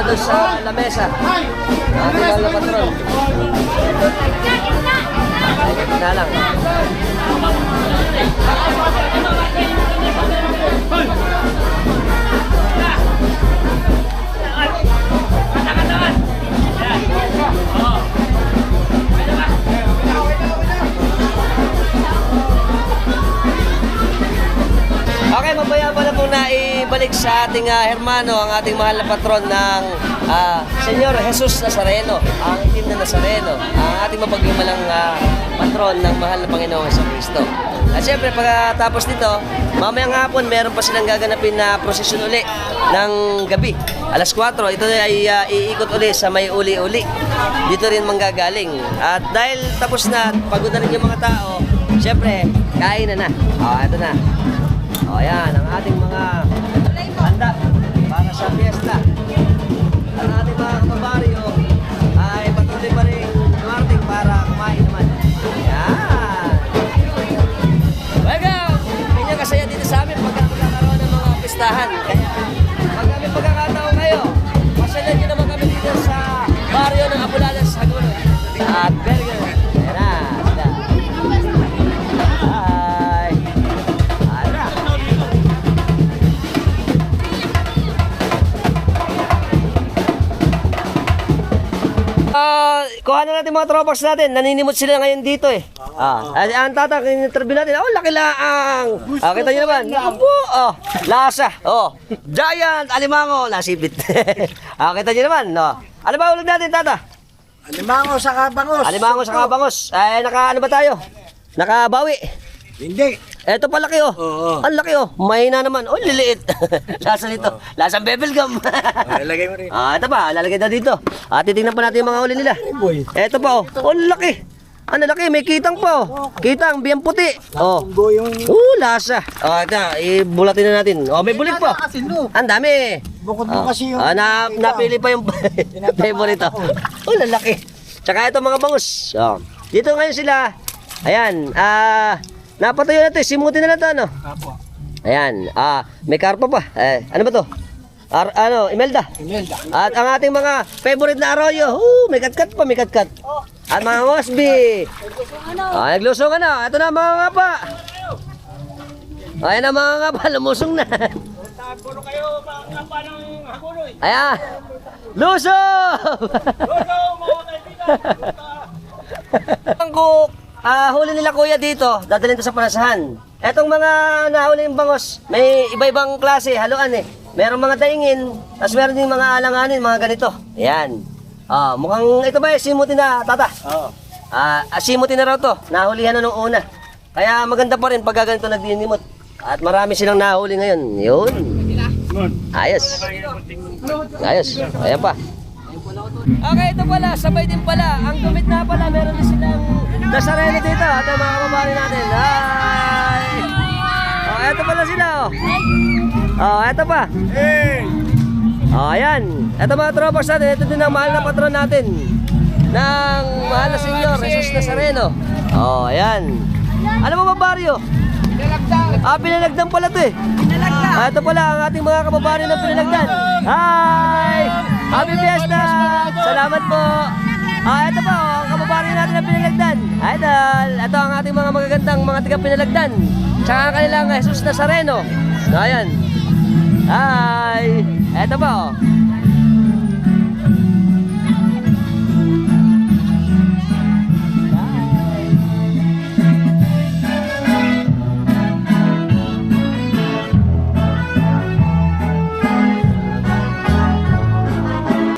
doon sa lamesa. Ating mahal na patron. Ay, ito na lang. Okay, mamaya pa na pong naibalik sa ating hermano, ang ating mahal na patron ng Senyor Jesus Nazareno, ang itim na Nazareno, ang ating mapaghimalang patron ng mahal na Panginoong Jesucristo. At siyempre, pagkatapos nito, mamayang hapon, meron pa silang gaganapin na prosesyon uli ng gabi. Alas 4, ito ay iikot uli sa may uli-uli. Dito rin manggagaling. At dahil tapos na, pagod na rin yung mga tao, siyempre, kain na. Ito na. O yan, ang ating mga handa para sa fiesta. Ang ating mga kababaryo ay patuloy pa rin dumating para kumain naman. Yan! Welcome! Kanya kasaya dito sa amin pagka magkakaroon ng mga pistahan. Kaya pag kami pagkakataon kayo, pasyalan nyo naman kami dito sa baryo ng Abulalas, Hagonoy. At very good. Yan na. Hi! Ara! Kuha na natin mga tropas natin. Naninimot sila ngayon dito eh. Ang tata, interview natin. Oh, laki laang. Kita nyo naman. Naku, lasa. Giant, alimango, nasipit. Kita nyo naman. Ano ba ulag natin, tata? Alimango sa kabangos. Alimango sa kabangos. Ay, ano ba tayo? Nakabawi. Hindi. Eto palaki oh. Oo. Ang laki oh. Mahina naman. Oh, liliit. Lasa nito. Lasang bebel gum. Lalagay mo rin. Ito pa. Lalagay na dito. Titignan pa natin yung mga uli nila. Eto pa oh. Oh, laki. Ang laki. May kitang pa oh. Kitang. Biyang puti. Oh. Lasa. Ito. Ibulatin na natin. Oh, may bulig pa. Ang dami. Bukod mo kasi yung... Napili pa yung favorite oh. Oh, lalaki. Tsaka ito mga bangus. Oh. Dito ngayon sila. Ayan. Napatayo natin, simutin na natin, ano? Apo. Ayan, may karpa pa. Ano ba to? Imelda. Imelda. At ang ating mga favorite na arroyo. May katkat pa, may katkat. At mga wasbi. Naglusong ano. Ito na mga ngapa. Ayan na mga ngapa, lumusong na. Puro kayo mga ngapa ng Hagonoy. Ayan. Lusong! Lusong mga kaibigan. Ang huli nila kuya dito, dadalhin to sa panasahan. Etong mga nahuli yung bangos, may iba-ibang klase, haluan eh. Merong mga daingin, tapos meron din mga alanganin, mga ganito. Ayan. Mukhang ito ba simutin na, tata? Oo. Simutin na raw to, nahulihan na nung una. Kaya maganda pa rin pag ganito nagdinimot. At marami silang nahuli ngayon. Yun. Ayos. Ayos. Ayan pa. Okay, ito pala, sabay din pala. Ang gumit na pala, meron din silang Nazareno dito. Ito mga kababari natin. Hi! Ito pala sila. Ito pa. Ayan. Ito mga tropas natin. Ito din ang mahal na patron natin ng mahal na Senyor Jesus Nazareno. Ayan. Ano mo ba baryo? Pinalagdan pala ito eh. Ito pala ang ating mga kababari ng Pinalagdan. Hi! Happy Fiesta! Salamat po! Ito po, ang kababari natin ng Pinalagdan. Idol! Ito ang ating mga magagandang mga tiga Pinalagdan. Tsaka ang kanilang Jesus Nazareno. Ayan. Hi! Ito po.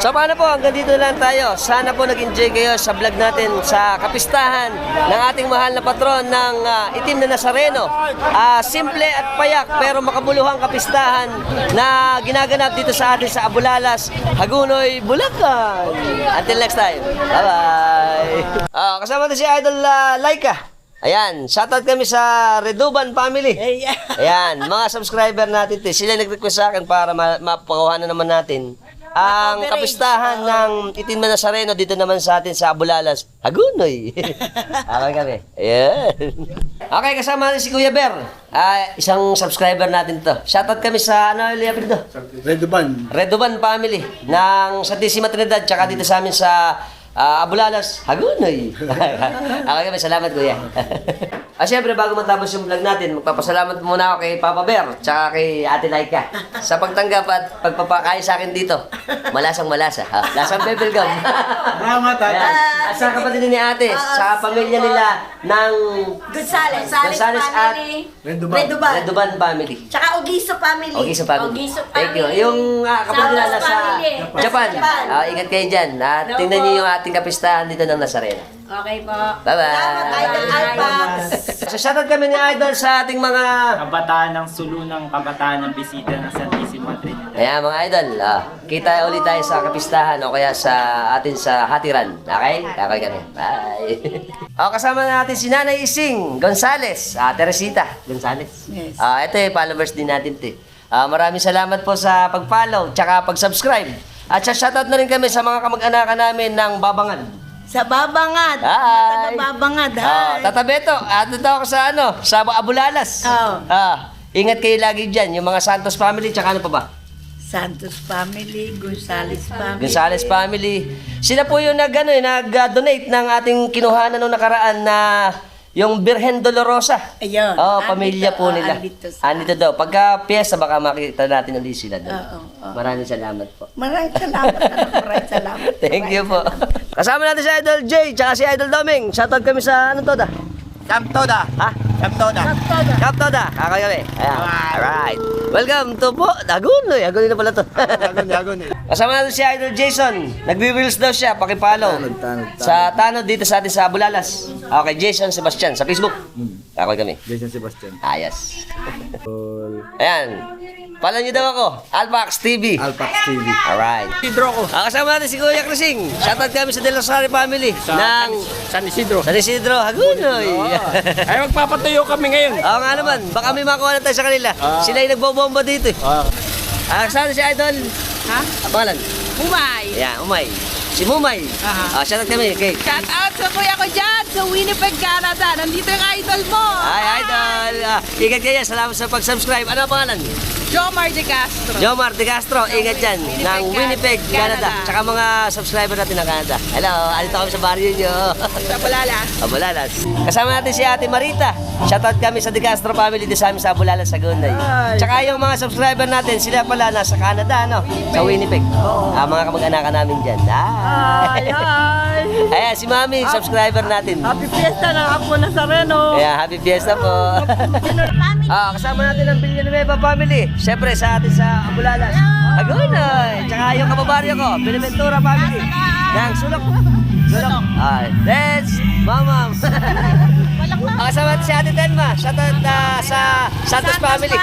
So paano po, hanggang dito na lang tayo. Sana po nag-enjoy kayo sa vlog natin sa kapistahan ng ating mahal na patron ng itim na Nazareno. Simple at payak pero makabuluhang kapistahan na ginaganap dito sa atin sa Abulalas, Hagonoy, Bulacan. Until next time. Bye-bye. Kasama natin si Idol Laika. Ayan, shoutout kami sa Reduban family. Ayan, mga subscriber natin. Sila nag-request sa akin para mapakuha na naman natin ang kapistahan ng Itin Nazareno dito naman sa atin sa Abulalas, Hagunoy. Okay kami. Ayan. Okay, kasama natin si Kuya Ber. Isang subscriber natin to. Shoutout kami sa, ano yung apelido? Redoban family ng Santissima Trinidad, tsaka dito sa amin sa Abulalas, Hagunoy. Okay kami, salamat Kuya. Siyempre, bago matapos yung vlog natin, magpapasalamat muna ako kay Papa Bear, tsaka kay Ate Laika sa pagtanggap at pagpapakain sa akin dito. Malasang malasa. Lasang bebel gum. Salamat, ate. At sa kapatid ni Ate, sa pamilya nila ng Gonzales Gonzales at family. Reduban. Redoban family. Tsaka Ogiso family. Ogiso family. Ogiso Thank you. family. Yung kapatid nila Santos nasa family. Japan. Japan. Ingat kayo dyan. At Hello tingnan po. niyo yung ating kapistahan dito ng Nazareno. Okay po. Bye-bye. Salamat, Idol Alpax. So, shoutout kami ni Idol sa ating mga... Kabataan ng Sulunang Kabataan ng Bisita ng Santissima Trinidad. Ayan mga Idol, kita ulit tayo sa kapistahan o kaya sa atin sa hatiran. Okay? Okay kami. Bye. Kasama natin si Nanay Ising Gonzales, Teresita Gonzales. Yes. Ito followers din natin ito. Maraming salamat po sa pag-follow tsaka pag-subscribe. At shoutout na rin kami sa mga kamag-anakan namin ng Babangan. Sa Babangad. Hi! Taga Babangad. Hi. Tatabeto, dito ako sa sa Abulalas. Oo. Ingat kayo lagi dyan, yung mga Santos family, tsaka ano pa ba? Santos family, Gonzales family. Gonzales family. Sila po yung nag-donate ng ating kinuhanan nung nakaraan na yung Birhen Dolorosa. Ayun. Pamilya po nila. Andito daw. Pagka piyesta, baka makita natin ulit sila doon. Oo. Maraming salamat po. Maraming salamat. Maraming salamat. Thank you po. Kasama natin si Idol Jay, tsaka si Idol Doming. Shoutout kami sa ano to da? Camp Toda. Ha? Camp Toda. Camp Toda. Kakay kami. Ayan. Alright. Welcome to po. Dagunoy. Agunoy na pala to. Yagon eh. Kasama natin si Idol Jason. Nagbe-reels daw siya. Pakipollow. Sa Tanod dito sa atin sa Abulalas. Okay, Jason Sebastian sa Facebook. Kakay kami. Jason Sebastian. Ayos. Ayan. Follow niyo daw ako. Alpax TV. Alpax TV. Alright. Isidro ko. Kasama natin si Kuya Crising. Shoutout kami sa De La Salle family. Ng San Isidro. San Isidro, Hagunoy. Ay, magpapatuyo kami ngayon. Oo nga naman. Baka may makuha na tayo sa kanila. Sila yung nagbobomba dito eh. Kasama si Idol. Ha? Ang pangalan? Umay. Yeah, Umay. Si Mumay. Shoutout kami. Okay. Shout out sa kuya ko dyan sa Winnipeg, Canada. Nandito yung idol mo. Hi, Idol. Ingat kayo. Salamat sa pag-subscribe. Ano ang pangalan? Jomar de Castro. Jomar de Castro. Ingat dyan. Ng Winnipeg, Canada. Tsaka mga subscriber natin ng Canada. Hello. Alito kami sa barrio nyo. Sa Balalas. Abulalas. Kasama natin si Ate Marita. Shoutout kami sa De Castro family dito sa amin sa Abulalas, Sagunay. Tsaka yung mga subscriber natin, sila pala nasa Canada, no? Sa Winnipeg. Mga kamag-anakan namin dyan. Hi, hi. Ayan, si Mami, subscriber natin. Happy Fiesta ng Apo Nazareno. Ayan, happy fiesta po. Kasama natin ang Villanueva family. Siyempre sa atin sa Abulalas. Agunoy. Tsaka yung kababaryo ko, Beneventura family. Yang Sulok. Sulok. Let's mamam. Kasama natin si Ate Tenma. Shoutout sa Santos family.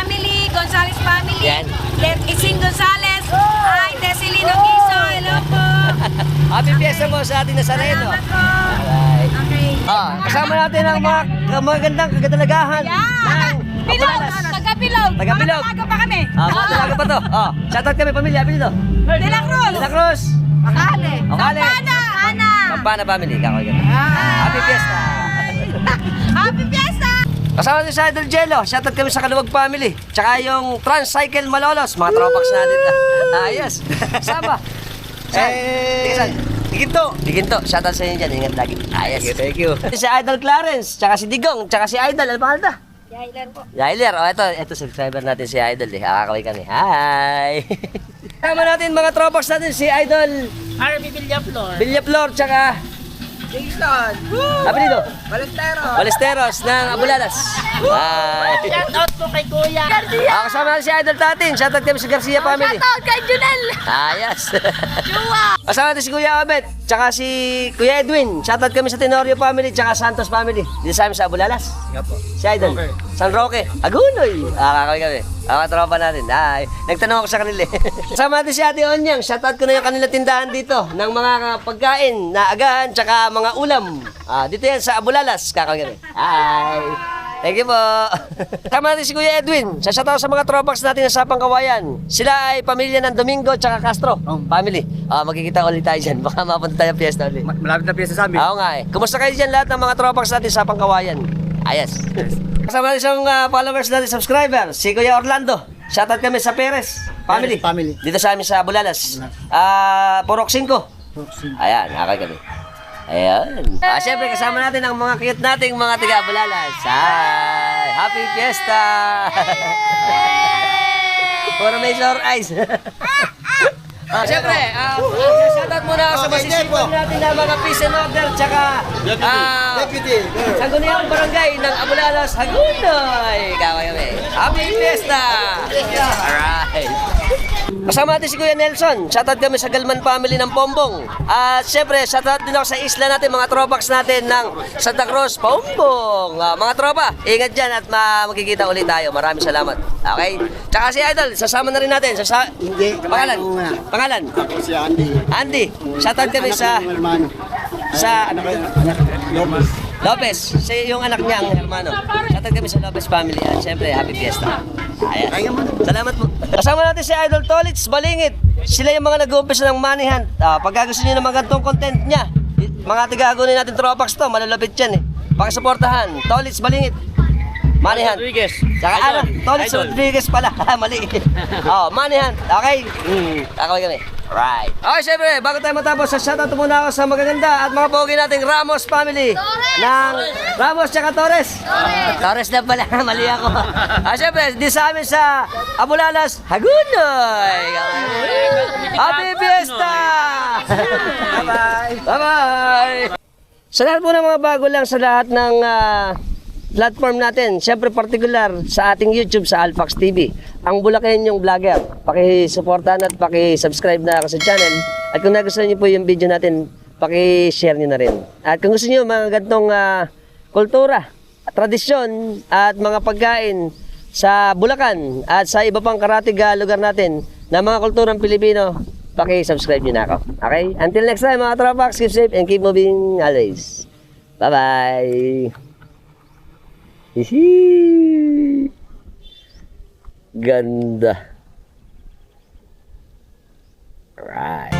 Gonzales family. Yan. Let Ising Gonzales. Hi, Desilino Kiso. Hello po. Happy fiesta po sa ating Nazareno. Salamat po. Alright. Okay. Kasama natin ang mga magandang kagadalagahan ng Bilog. Abulalas. Taga-Bilog. Taga-Bilog. Mga pa kami. Mga talaga pa to. Shoutout kami pamilya. Apelido. De La Cruz. De La Cruz. Akale. Akale. Ana. Pampana family. Kakoy kami. Happy fiesta. Happy Fiesta. Kasama natin sa Idol Jello. Shoutout kami sa Kaluwag family. Tsaka yung Transcycle Malolos. Mga tropax natin. Ayos. Sama. Tigasan. Diginto. Shoutout sa inyo dyan. Ingat lagi. Ayos. Thank you. Si Idol Clarence. Tsaka si Digong. Tsaka si Idol. Ano pangalan ta? Yailan po. Yailer. Ito subscriber natin si Idol. Kakaway kami. Hi. Kasama natin mga tropax natin si Idol Harvey Villaflor. Villaflor. Tsaka Jason. apelido. Balestero. Balesteros ng Abulalas. Hi. Shout out po kay Kuya Garcia. Kasama natin si Idol Tatin. Shoutout kami sa Garcia family. Shout out kay Junel. Ayos. Chua. Kasama natin si Kuya Abet. Tsaka si Kuya Edwin. Shoutout kami sa Tenorio family. Tsaka Santos family. Dito sa amin sa Abulalas. Si Idol. San Roque. Agunoy. Kakaway kami. Mga tropa natin. Ay, nagtanong ako sa kanila. Kasama natin si Ate Onyang. Shoutout ko na yung kanilang tindahan dito ng mga pagkain na agahan tsaka mga ulam. Dito yan sa Abulalas. Kakaway kami. Hi. Thank you po. Tama natin si Kuya Edwin. Shoutout sa mga throwbacks natin sa Pangkawayan. Sila ay pamilya ng Domingo at Castro. Family. Magkikita ulit tayo dyan. Baka mapunta tayo piyesta ulit. Malapit na piyesta sa amin. Oo nga eh. Kumusta kayo dyan lahat ng mga throwbacks natin sa Pangkawayan? Ayos. Kasama natin sa followers natin, subscribers. Si Kuya Orlando. Shoutout kami sa Perez. Family. Family. Dito sa amin sa Bulalas. Purok 5. Ayan, akay kami. Ayan. Siyempre, kasama natin ang mga cute nating mga taga-Bulalas. Hi! Happy Fiesta! Puro may sore eyes. Siyempre, shoutout muna ako sa masisipan natin na mga peace and order, tsaka Sangguniang Barangay ng Abulalas, Hagunoy. Kaway kami. Happy Fiesta! Alright. Kasama natin si Kuya Nelson. Shoutout kami sa Galman family ng Pombong. At syempre, shoutout din ako sa isla natin, mga throwbacks natin ng Santa Cruz, Pombong. Mga tropa, ingat dyan at magkikita ulit tayo. Maraming salamat. Okay? Tsaka si Idol, sasama na rin natin. Pangalan? Pangalan? Ako si Andy. Andy. Shoutout kami sa ano ba? Lopez. Yung anak niya, ang hermano. Shoutout kami sa Lopez family. At syempre, happy fiesta. Ayan. Salamat po. Kasama natin si Idol Tolits Balingit. Sila yung mga nag-uumpisa ng money hunt. Pagka gusto nyo ng mga gantong content niya, mga tigagunin natin tropaks to, malalapit yan eh. Pakisuportahan. Tolits Balingit. Money hunt. Rodriguez. Saka Tolits Idol. Rodriguez pala. Mali. Money hunt. Okay? Kakaway kami. Right. Okay, syempre, bago tayo matapos, shoutout muna ako sa magaganda at mga pogi nating Ramos family. Ng Ramos tsaka Torres. Torres na pala, mali ako. Syempre, di sa amin sa Abulalas, Hagunoy. Happy Fiesta! Bye-bye! Bye-bye! Sa lahat po ng mga bago lang sa lahat ng platform natin, syempre particular sa ating YouTube sa Alphax TV, ang Bulacan yung vlogger. Paki-supportan at paki-subscribe na ako sa channel. At kung nagustuhan niyo po yung video natin, paki-share niyo na rin. At kung gusto niyo mga gantong kultura, tradisyon at mga pagkain sa Bulacan at sa iba pang karatig lugar natin na mga kulturang Pilipino, paki-subscribe niyo na ako. Okay? Until next time mga tropax, keep safe and keep moving always. Bye-bye! Hihi. Ganda. Right.